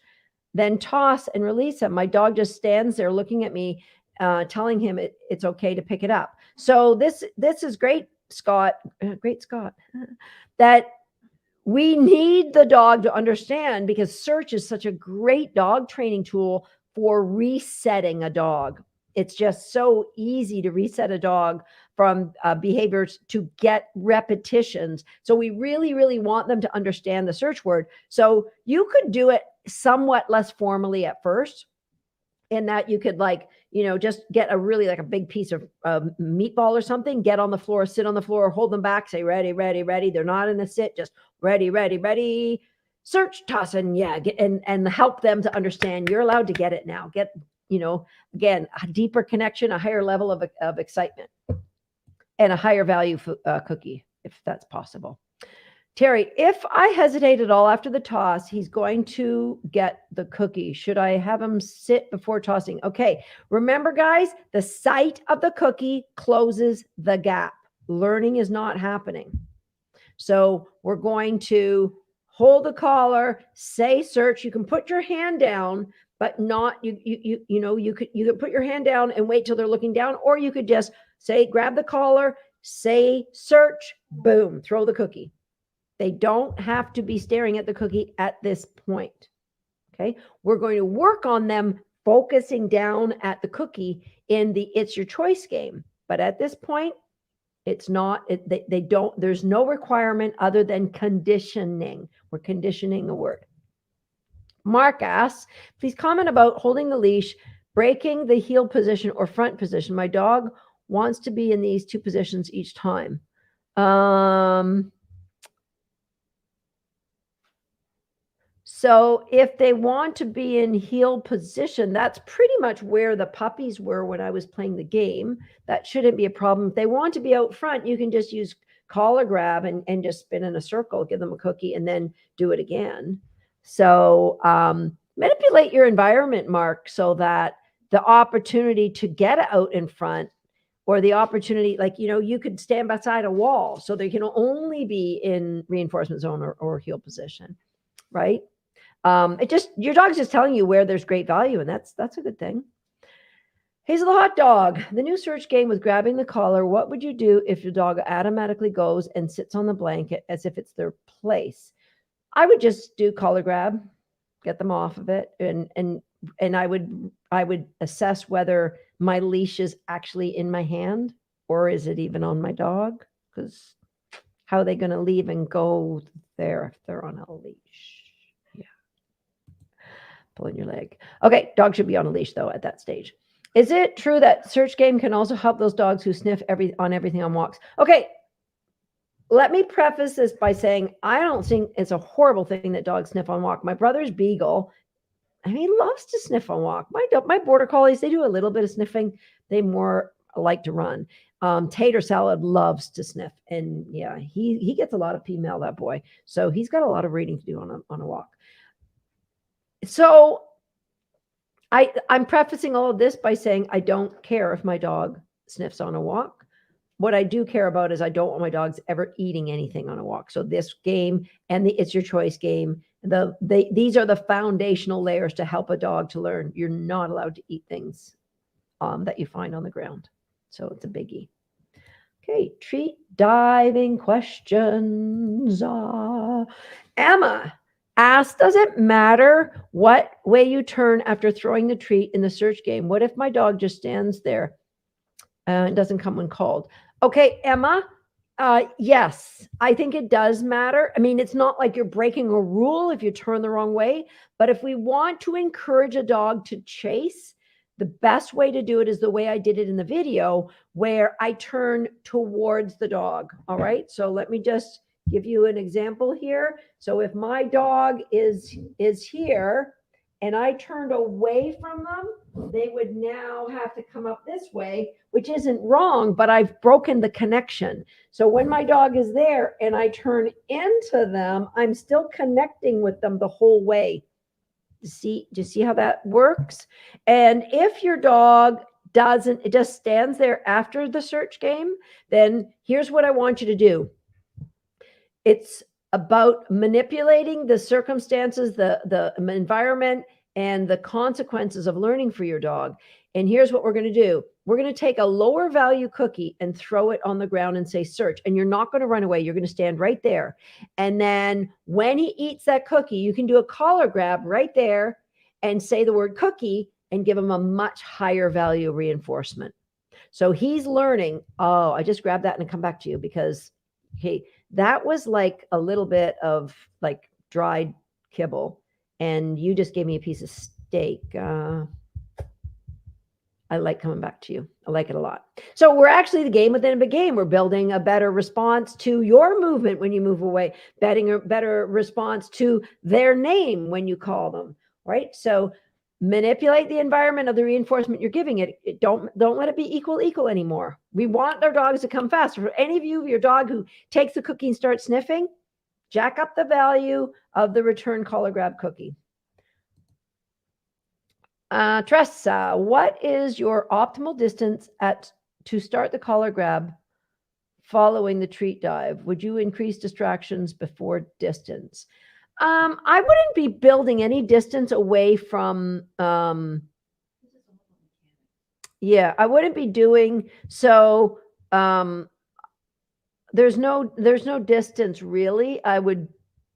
then toss and release him, my dog just stands there looking at me, telling him it's okay to pick it up. So this is great, Scott, that we need the dog to understand, because search is such a great dog training tool for resetting a dog. It's just so easy to reset a dog from behaviors to get repetitions. So we really, really want them to understand the search word. So you could do it somewhat less formally at first, in that you could just get a big piece of meatball or something, get on the floor, sit on the floor, hold them back, say, ready, ready, ready. They're not in a sit, just ready, ready, ready, search, toss, and and help them to understand you're allowed to get it now. Get, again, a deeper connection, a higher level of excitement, and a higher value cookie, if that's possible. Terry, if I hesitate at all after the toss, he's going to get the cookie. Should I have him sit before tossing? Okay. Remember, guys, the sight of the cookie closes the gap. Learning is not happening. So we're going to hold the collar, say search. You can put your hand down, but not, you could put your hand down and wait till they're looking down, or you could just say, grab the collar, say search, boom, throw the cookie. They don't have to be staring at the cookie at this point. Okay. We're going to work on them focusing down at the cookie in the It's Your Choice game. But at this point, it's not, they don't, there's no requirement other than conditioning. We're conditioning a word. Mark asks, please comment about holding the leash, breaking the heel position or front position. My dog wants to be in these two positions each time. So if they want to be in heel position, that's pretty much where the puppies were when I was playing the game. That shouldn't be a problem. If they want to be out front, you can just use collar grab and just spin in a circle, give them a cookie, and then do it again. So manipulate your environment, Mark, so that the opportunity to get out in front, or the opportunity, like, you could stand beside a wall so they can only be in reinforcement zone or heel position, right? Your dog's just telling you where there's great value, and that's a good thing. Hazel the hot dog, the new search game with grabbing the collar. What would you do if your dog automatically goes and sits on the blanket as if it's their place? I would just do collar grab, get them off of it, and I would assess whether my leash is actually in my hand or is it even on my dog, because how are they going to leave and go there if they're on a leash? Pulling your leg. Okay, dog should be on a leash though at that stage. Is it true that search game can also help those dogs who sniff on everything on walks? Okay, let me preface this by saying I don't think it's a horrible thing that dogs sniff on walk. My brother's beagle, he loves to sniff on walk. My border collies, they do a little bit of sniffing. They more like to run. Tater Salad loves to sniff, and yeah, he gets a lot of P-mail, that boy. So he's got a lot of reading to do on a walk. So I'm prefacing all of this by saying I don't care if my dog sniffs on a walk. What I do care about is I don't want my dogs ever eating anything on a walk. So this game and the It's Your Choice game, these are the foundational layers to help a dog to learn. You're not allowed to eat things that you find on the ground. So it's a biggie. Okay, treat diving questions. Emma asks, does it matter what way you turn after throwing the treat in the search game? What if my dog just stands there and doesn't come when called? Okay, Emma, yes, I think it does matter. I mean, it's not like you're breaking a rule if you turn the wrong way, but if we want to encourage a dog to chase, the best way to do it is the way I did it in the video, where I turn towards the dog. All right, so let me just give you an example here. So if my dog is here and I turned away from them, they would now have to come up this way, which isn't wrong, but I've broken the connection. So when my dog is there and I turn into them, I'm still connecting with them the whole way. Do you see how that works? And if your dog it just stands there after the search game, then here's what I want you to do. It's about manipulating the circumstances, the environment, and the consequences of learning for your dog. And here's what we're going to do. We're going to take a lower value cookie and throw it on the ground and say search. And you're not going to run away. You're going to stand right there. And then when he eats that cookie, you can do a collar grab right there and say the word cookie and give him a much higher value reinforcement. So he's learning, oh, I just grabbed that and come back to you because, hey, that was like a little bit of like dried kibble, and you just gave me a piece of steak. I like coming back to you. I like it a lot. So we're actually the game within a game. We're building a better response to your movement when you move away, better response to their name when you call them, right? So manipulate the environment of the reinforcement you're giving it. Don't let it be equal anymore. We want our dogs to come faster. For any of you, your dog who takes the cookie and starts sniffing, jack up the value of the return collar grab cookie. Tressa, what is your optimal distance to start the collar grab following the treat dive? Would you increase distractions before distance? I wouldn't be building any distance away from, yeah, I wouldn't be doing so. There's no distance really. I would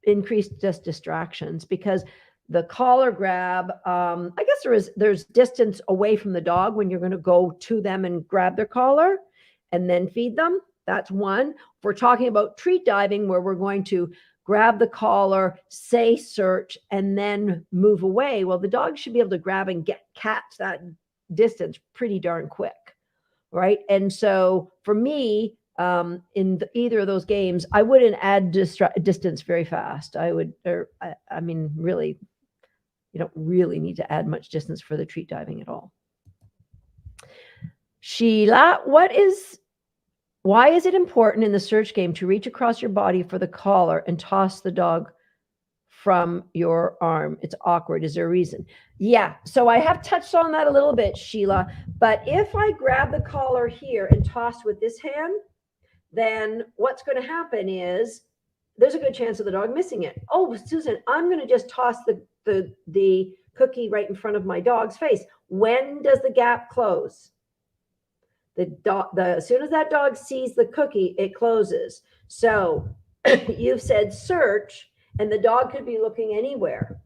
increase just distractions, because the collar grab, I guess there's distance away from the dog when you're going to go to them and grab their collar and then feed them. That's one. If we're talking about treat diving, where we're going to grab the collar, say search, and then move away, well, the dog should be able to grab and catch that distance pretty darn quick, right? And so for me, in either of those games, I wouldn't add distance very fast. I would, or I mean, really, you don't really need to add much distance for the treat diving at all. Sheila, why is it important in the search game to reach across your body for the collar and toss the dog from your arm? It's awkward. Is there a reason? Yeah. So I have touched on that a little bit, Sheila. But if I grab the collar here and toss with this hand, then what's going to happen is there's a good chance of the dog missing it. Oh, Susan, I'm going to just toss the cookie right in front of my dog's face. When does the gap close? As soon as that dog sees the cookie, it closes. So you've said search, and the dog could be looking anywhere.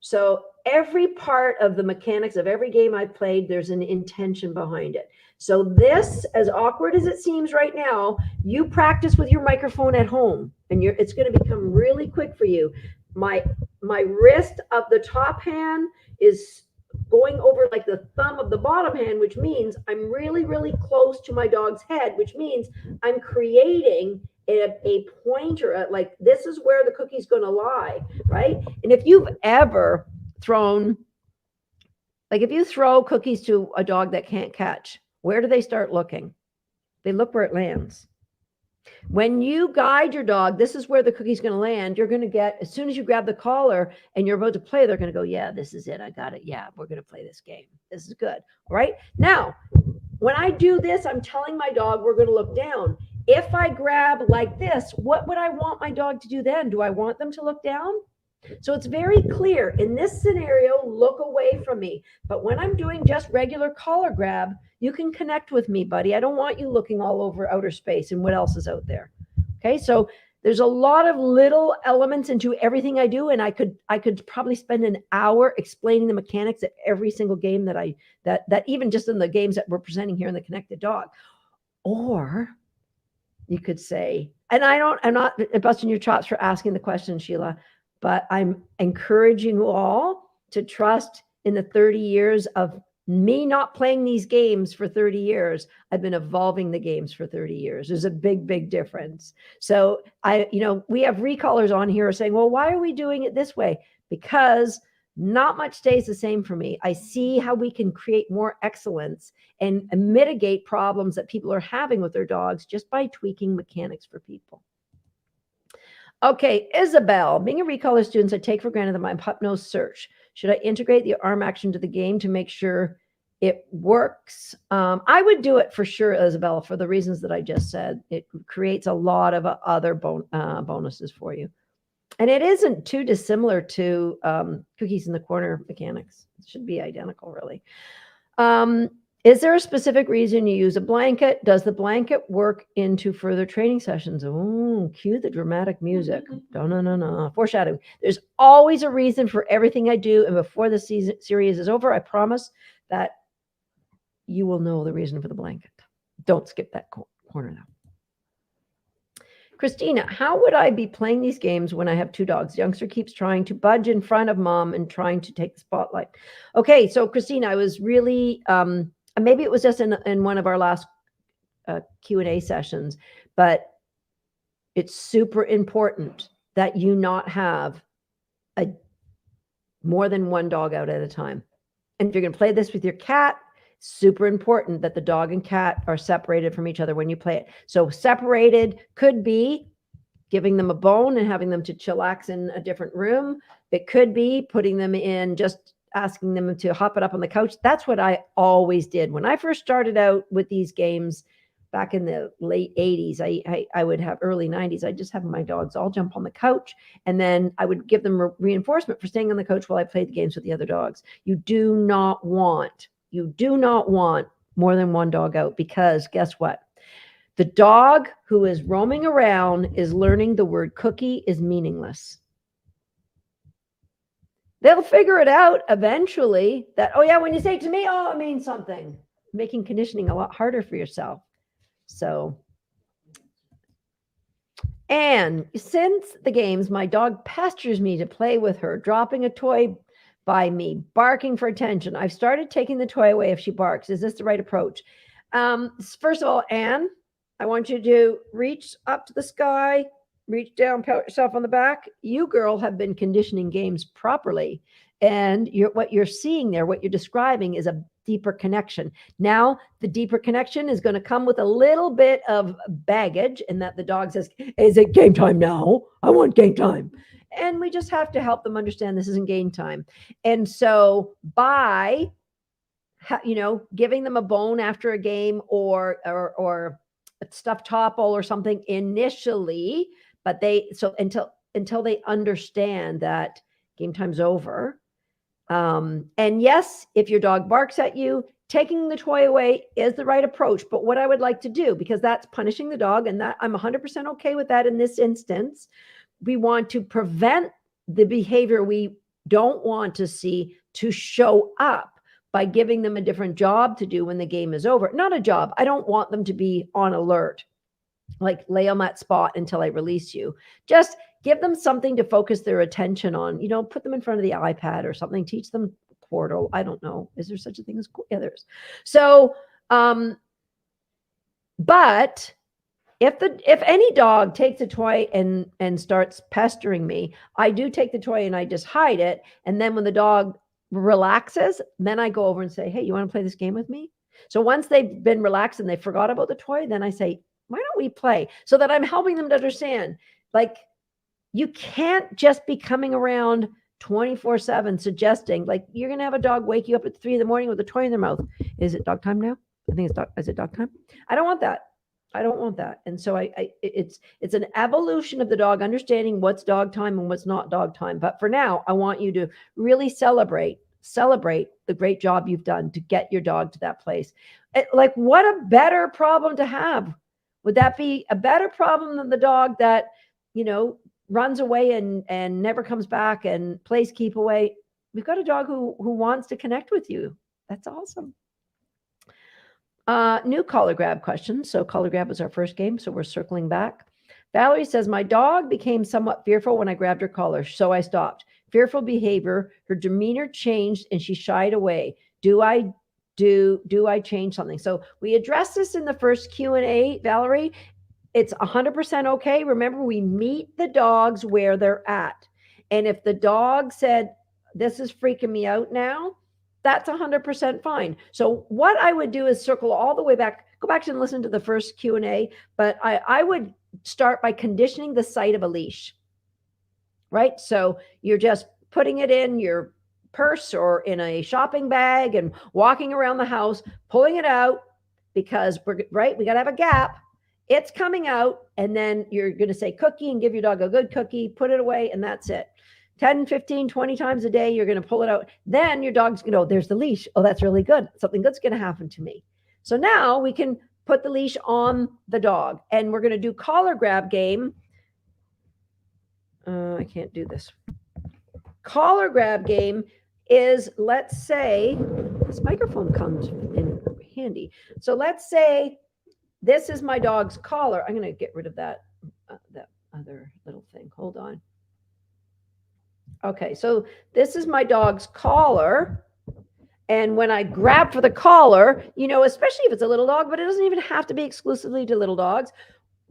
So every part of the mechanics of every game I've played, there's an intention behind it. So this, as awkward as it seems right now, you practice with your microphone at home, and it's going to become really quick for you. My wrist of the top hand is going over like the thumb of the bottom hand, which means I'm really, really close to my dog's head, which means I'm creating a pointer, like this is where the cookie's going to lie, right? And if you've ever thrown, like if you throw cookies to a dog that can't catch, where do they start looking? They look where it lands. When you guide your dog, this is where the cookie's going to land. You're going to get, as soon as you grab the collar and you're about to play, they're going to go, yeah, this is it. I got it. Yeah, we're going to play this game. This is good. All right. Now, when I do this, I'm telling my dog we're going to look down. If I grab like this, what would I want my dog to do then? Do I want them to look down? So it's very clear. In this scenario, look away from me. But when I'm doing just regular collar grab, you can connect with me, buddy. I don't want you looking all over outer space and what else is out there. Okay, so there's a lot of little elements into everything I do, and I could probably spend an hour explaining the mechanics of every single game that even just in the games that we're presenting here in the Connected Dog. Or you could say, and I'm not busting your chops for asking the question, Sheila, but I'm encouraging you all to trust in the 30 years of me not playing these games for 30 years. I've been evolving the games for 30 years. There's a big, big difference. So we have recallers on here saying, well, why are we doing it this way? Because not much stays the same for me. I see how we can create more excellence and mitigate problems that people are having with their dogs just by tweaking mechanics for people. Okay, Isabel, being a recaller student, I take for granted that my pup knows search. Should I integrate the arm action to the game to make sure it works? I would do it for sure, Isabel, for the reasons that I just said. It creates a lot of other bonuses for you. And it isn't too dissimilar to cookies in the corner mechanics. It should be identical, really. Is there a specific reason you use a blanket? Does the blanket work into further training sessions? Oh, cue the dramatic music. No. Foreshadowing. There's always a reason for everything I do. And before the series is over, I promise that you will know the reason for the blanket. Don't skip that corner now. Christina, how would I be playing these games when I have two dogs? The youngster keeps trying to budge in front of mom and trying to take the spotlight. Okay, so Christina, I was really, maybe it was just in one of our last Q&A sessions, but it's super important that you not have more than one dog out at a time. And if you're going to play this with your cat, super important that the dog and cat are separated from each other when you play it. So separated could be giving them a bone and having them to chillax in a different room. It could be putting them in, just asking them to hop it up on the couch. That's what I always did. When I first started out with these games back in the late 80s, I would have early 90s, I'd just have my dogs all jump on the couch, and then I would give them reinforcement for staying on the couch while I played the games with the other dogs. You do not want more than one dog out, because guess what? The dog who is roaming around is learning the word cookie is meaningless. They'll figure it out eventually that, oh, yeah, when you say it to me, oh, it means something. Making conditioning a lot harder for yourself. So, and since the games, my dog pesters me to play with her, dropping a toy by me, barking for attention. I've started taking the toy away if she barks. Is this the right approach? First of all, Anne, I want you to reach up to the sky, reach down, pat yourself on the back. You, girl, have been conditioning games properly. And what you're seeing there, what you're describing is a deeper connection. Now, the deeper connection is going to come with a little bit of baggage, in that the dog says, is it game time now? I want game time. And we just have to help them understand this isn't game time. And so by giving them a bone after a game, or a stuffed topple or something initially, but until they understand that game time's over. And yes, if your dog barks at you, taking the toy away is the right approach. But what I would like to do, because that's punishing the dog, and that I'm 100% okay with that in this instance, we want to prevent the behavior we don't want to see to show up by giving them a different job to do when the game is over. Not a job. I don't want them to be on alert, like lay on that spot until I release you. Just give them something to focus their attention on. Put them in front of the iPad or something. Teach them Portal. I don't know. Is there such a thing as? Yeah, there is. So, but if any dog takes a toy and starts pestering me, I do take the toy and I just hide it. And then when the dog relaxes, then I go over and say, hey, you want to play this game with me? So once they've been relaxed and they forgot about the toy, then I say, why don't we play? So that I'm helping them to understand, like, you can't just be coming around 24/7 suggesting, like, you're going to have a dog wake you up at 3 a.m. with a toy in their mouth. Is it dog time now? I think is it dog time? I don't want that. I don't want that. And so it's an evolution of the dog understanding what's dog time and what's not dog time. But for now, I want you to really celebrate the great job you've done to get your dog to that place. Like, what a better problem to have. Would that be a better problem than the dog that, runs away and never comes back and plays keep away? We've got a dog who wants to connect with you. That's awesome. New collar grab question. So collar grab was our first game, so we're circling back. Valerie says, my dog became somewhat fearful when I grabbed her collar, so I stopped. Fearful behavior, her demeanor changed and she shied away. Do I change something? So we addressed this in the first Q&A, Valerie. It's 100% okay. Remember, we meet the dogs where they're at. And if the dog said, this is freaking me out now, that's 100% fine. So what I would do is circle all the way back, go back and listen to the first Q&A, but I would start by conditioning the sight of a leash, right? So you're just putting it in your purse or in a shopping bag and walking around the house, pulling it out, because we got to have a gap. It's coming out, and then you're going to say cookie and give your dog a good cookie, put it away, and that's it. 10, 15, 20 times a day, you're going to pull it out. Then your dog's going to, there's the leash. Oh, that's really good. Something good's going to happen to me. So now we can put the leash on the dog, and we're going to do collar grab game. I can't do this. Collar grab game is, let's say, this microphone comes in handy. So let's say this is my dog's collar. I'm going to get rid of that other little thing. Hold on. Okay, so this is my dog's collar. And when I grab for the collar, especially if it's a little dog, but it doesn't even have to be exclusively to little dogs,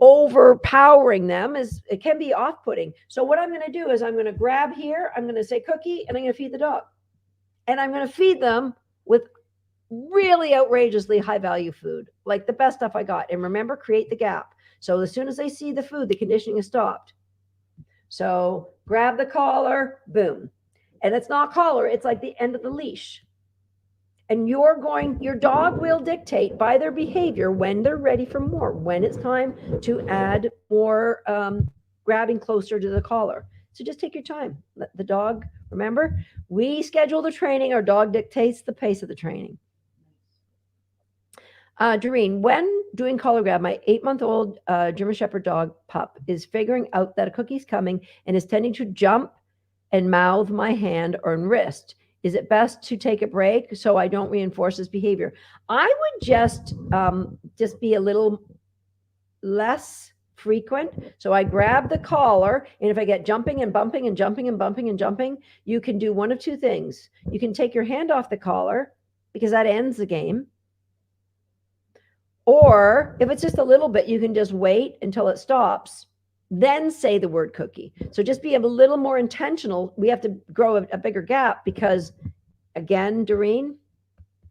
overpowering them it can be off-putting. So what I'm going to do is I'm going to grab here, I'm going to say cookie, and I'm going to feed the dog. And I'm going to feed them with really outrageously high value food, like the best stuff I got. And remember, create the gap. So as soon as they see the food, the conditioning is stopped. So grab the collar, boom. And it's not collar, it's like the end of the leash. And your dog will dictate by their behavior when they're ready for more, when it's time to add more grabbing closer to the collar. So just take your time. Let the dog, remember, we schedule the training, our dog dictates the pace of the training. Doreen, when doing collar grab, my 8-month-old German Shepherd dog pup is figuring out that a cookie's coming and is tending to jump and mouth my hand or wrist. Is it best to take a break so I don't reinforce this behavior? I would just be a little less frequent. So I grab the collar, and if I get jumping and bumping and jumping and bumping and jumping, you can do one of two things. You can take your hand off the collar because that ends the game. Or if it's just a little bit, you can just wait until it stops, then say the word cookie. So just be a little more intentional. We have to grow a bigger gap because, again, Doreen,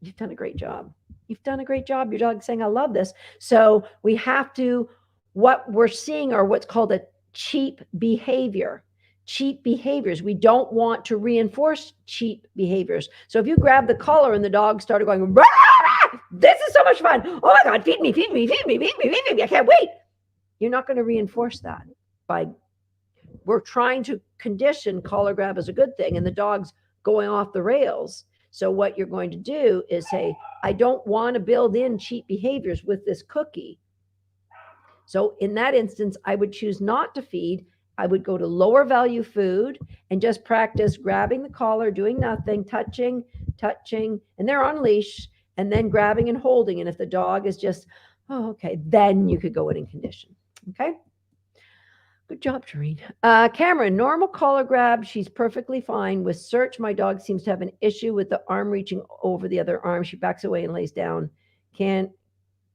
you've done a great job. You've done a great job. Your dog's saying, I love this. So we have to, what we're seeing are what's called a cheap behavior. Cheap behaviors. We don't want to reinforce cheap behaviors. So if you grab the collar and the dog started going, rah, rah, this is so much fun. Oh my God, feed me, feed me, feed me, feed me, feed me. I can't wait. You're not going to reinforce that we're trying to condition collar grab as a good thing and the dog's going off the rails. So what you're going to do is say, I don't want to build in cheap behaviors with this cookie. So in that instance, I would choose not to feed. I would go to lower value food and just practice grabbing the collar, doing nothing, touching, and they're on leash, and then grabbing and holding. And if the dog is just, oh, okay, then you could go in and condition. Okay. Good job, Doreen. Cameron, normal collar grab. She's perfectly fine. With search, my dog seems to have an issue with the arm reaching over the other arm. She backs away and lays down. Can't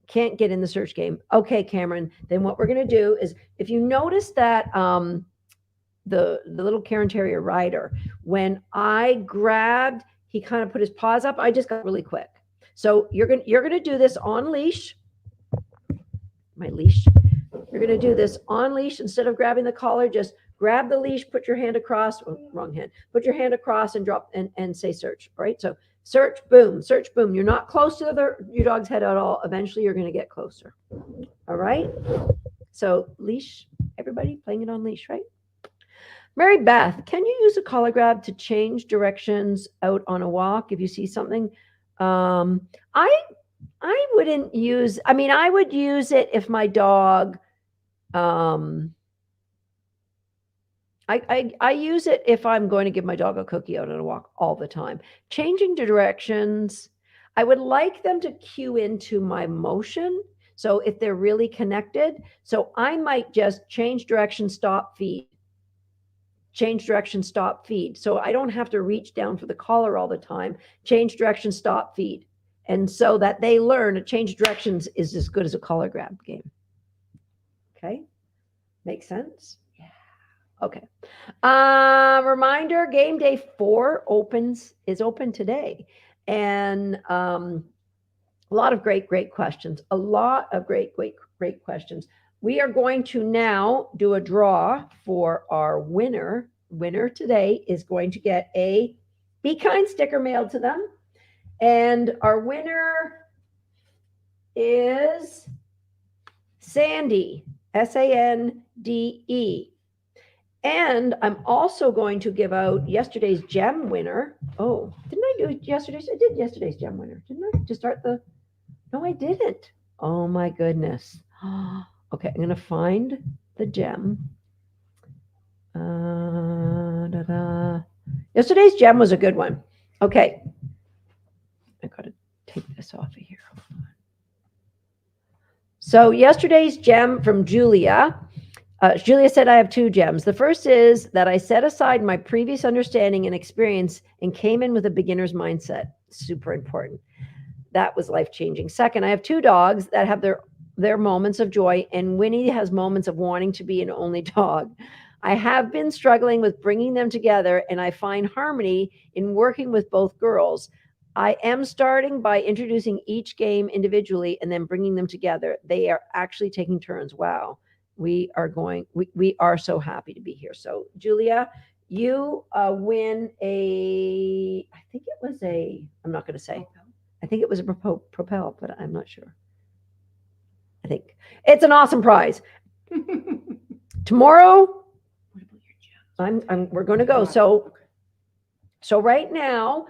get in the search game. Okay, Cameron. Then what we're going to do is, if you notice that the little Cairn Terrier Ryder, when I grabbed, he kind of put his paws up. I just got really quick. So you're gonna do this on leash. My leash. You're going to do this on leash. Instead of grabbing the collar, just grab the leash, put your hand across, wrong hand, put your hand across and drop and say search, right? So search, boom, search, boom. You're not close to your dog's head at all. Eventually you're going to get closer. All right. So leash, everybody playing it on leash, right? Mary Beth, can you use a collar grab to change directions out on a walk if you see something? I wouldn't use, I would use it if my dog, I use it if I'm going to give my dog a cookie out on a walk all the time. Changing directions, I would like them to cue into my motion. So if they're really connected, so I might just change direction, stop, feed. Change direction, stop, feed. So I don't have to reach down for the collar all the time. Change direction, stop, feed. And so that they learn a change directions is as good as a collar grab game. Okay. Makes sense? Yeah. Okay. Reminder, game day 4 is open today. And a lot of great questions. A lot of great questions. We are going to now do a draw for our winner. Winner today is going to get a Be Kind sticker mailed to them. And our winner is Sandy, Sande. And I'm also going to give out yesterday's gem winner. Oh, didn't I do yesterday's? I did yesterday's gem winner, didn't I? To start the, no, I didn't. Oh my goodness. Okay, I'm going to find the gem. Yesterday's gem was a good one. Okay. I got to take this off of here. So yesterday's gem from Julia. Julia said, I have 2 gems. The first is that I set aside my previous understanding and experience and came in with a beginner's mindset. Super important. That was life-changing. Second, I have 2 dogs that have their moments of joy, and Winnie has moments of wanting to be an only dog. I have been struggling with bringing them together, and I find harmony in working with both girls. I am starting by introducing each game individually and then bringing them together. They are actually taking turns. Wow. We are so happy to be here. So Julia, you win I'm not going to say, I think it was a Propel, but I'm not sure. I think it's an awesome prize. Tomorrow, we're going to go. So right now,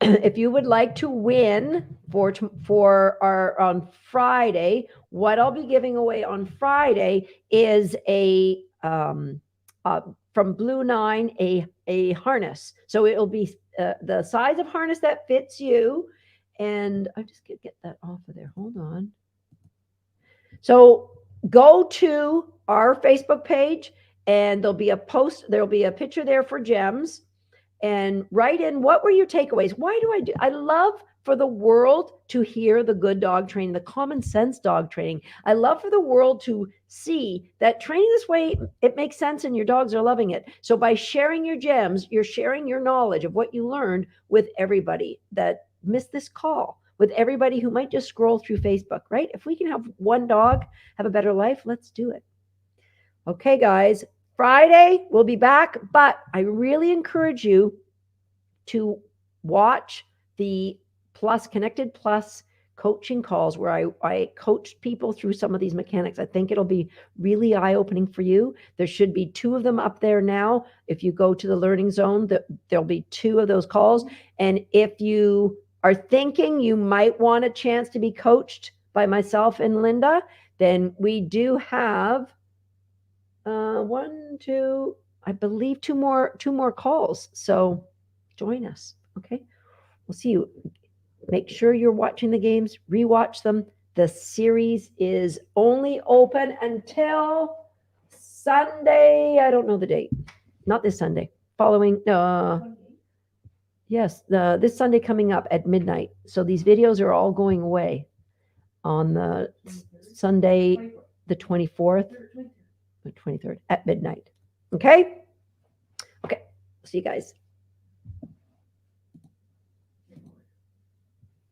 if you would like to win for our on Friday, what I'll be giving away on Friday is a from Blue 9 a harness. So it'll be the size of harness that fits you. And I just get that off of there. Hold on. So go to our Facebook page and there'll be a post, there'll be a picture there for gems, and write in what were your takeaways. Why do I love for the world to hear the good dog training, the common sense dog training. I love for the world to see that training this way, it makes sense and your dogs are loving it. So by sharing your gems, you're sharing your knowledge of what you learned with everybody that missed this call, with everybody who might just scroll through Facebook, right? If we can have one dog have a better life, let's do it. Okay, guys, Friday we'll be back, but I really encourage you to watch the Connected Plus coaching calls where I coached people through some of these mechanics. I think it'll be really eye-opening for you. There should be 2 of them up there now. If you go to the Learning Zone, there'll be 2 of those calls. And if you are thinking you might want a chance to be coached by myself and Linda, then we do have 1, 2, I believe 2 more calls. So join us. Okay. We'll see you. Make sure you're watching the games, rewatch them. The series is only open until Sunday. I don't know the date. Not this Sunday. Following, yes, this Sunday coming up at midnight. So these videos are all going away on the Sunday, the 24th, the 23rd at midnight. Okay. Okay. See you guys.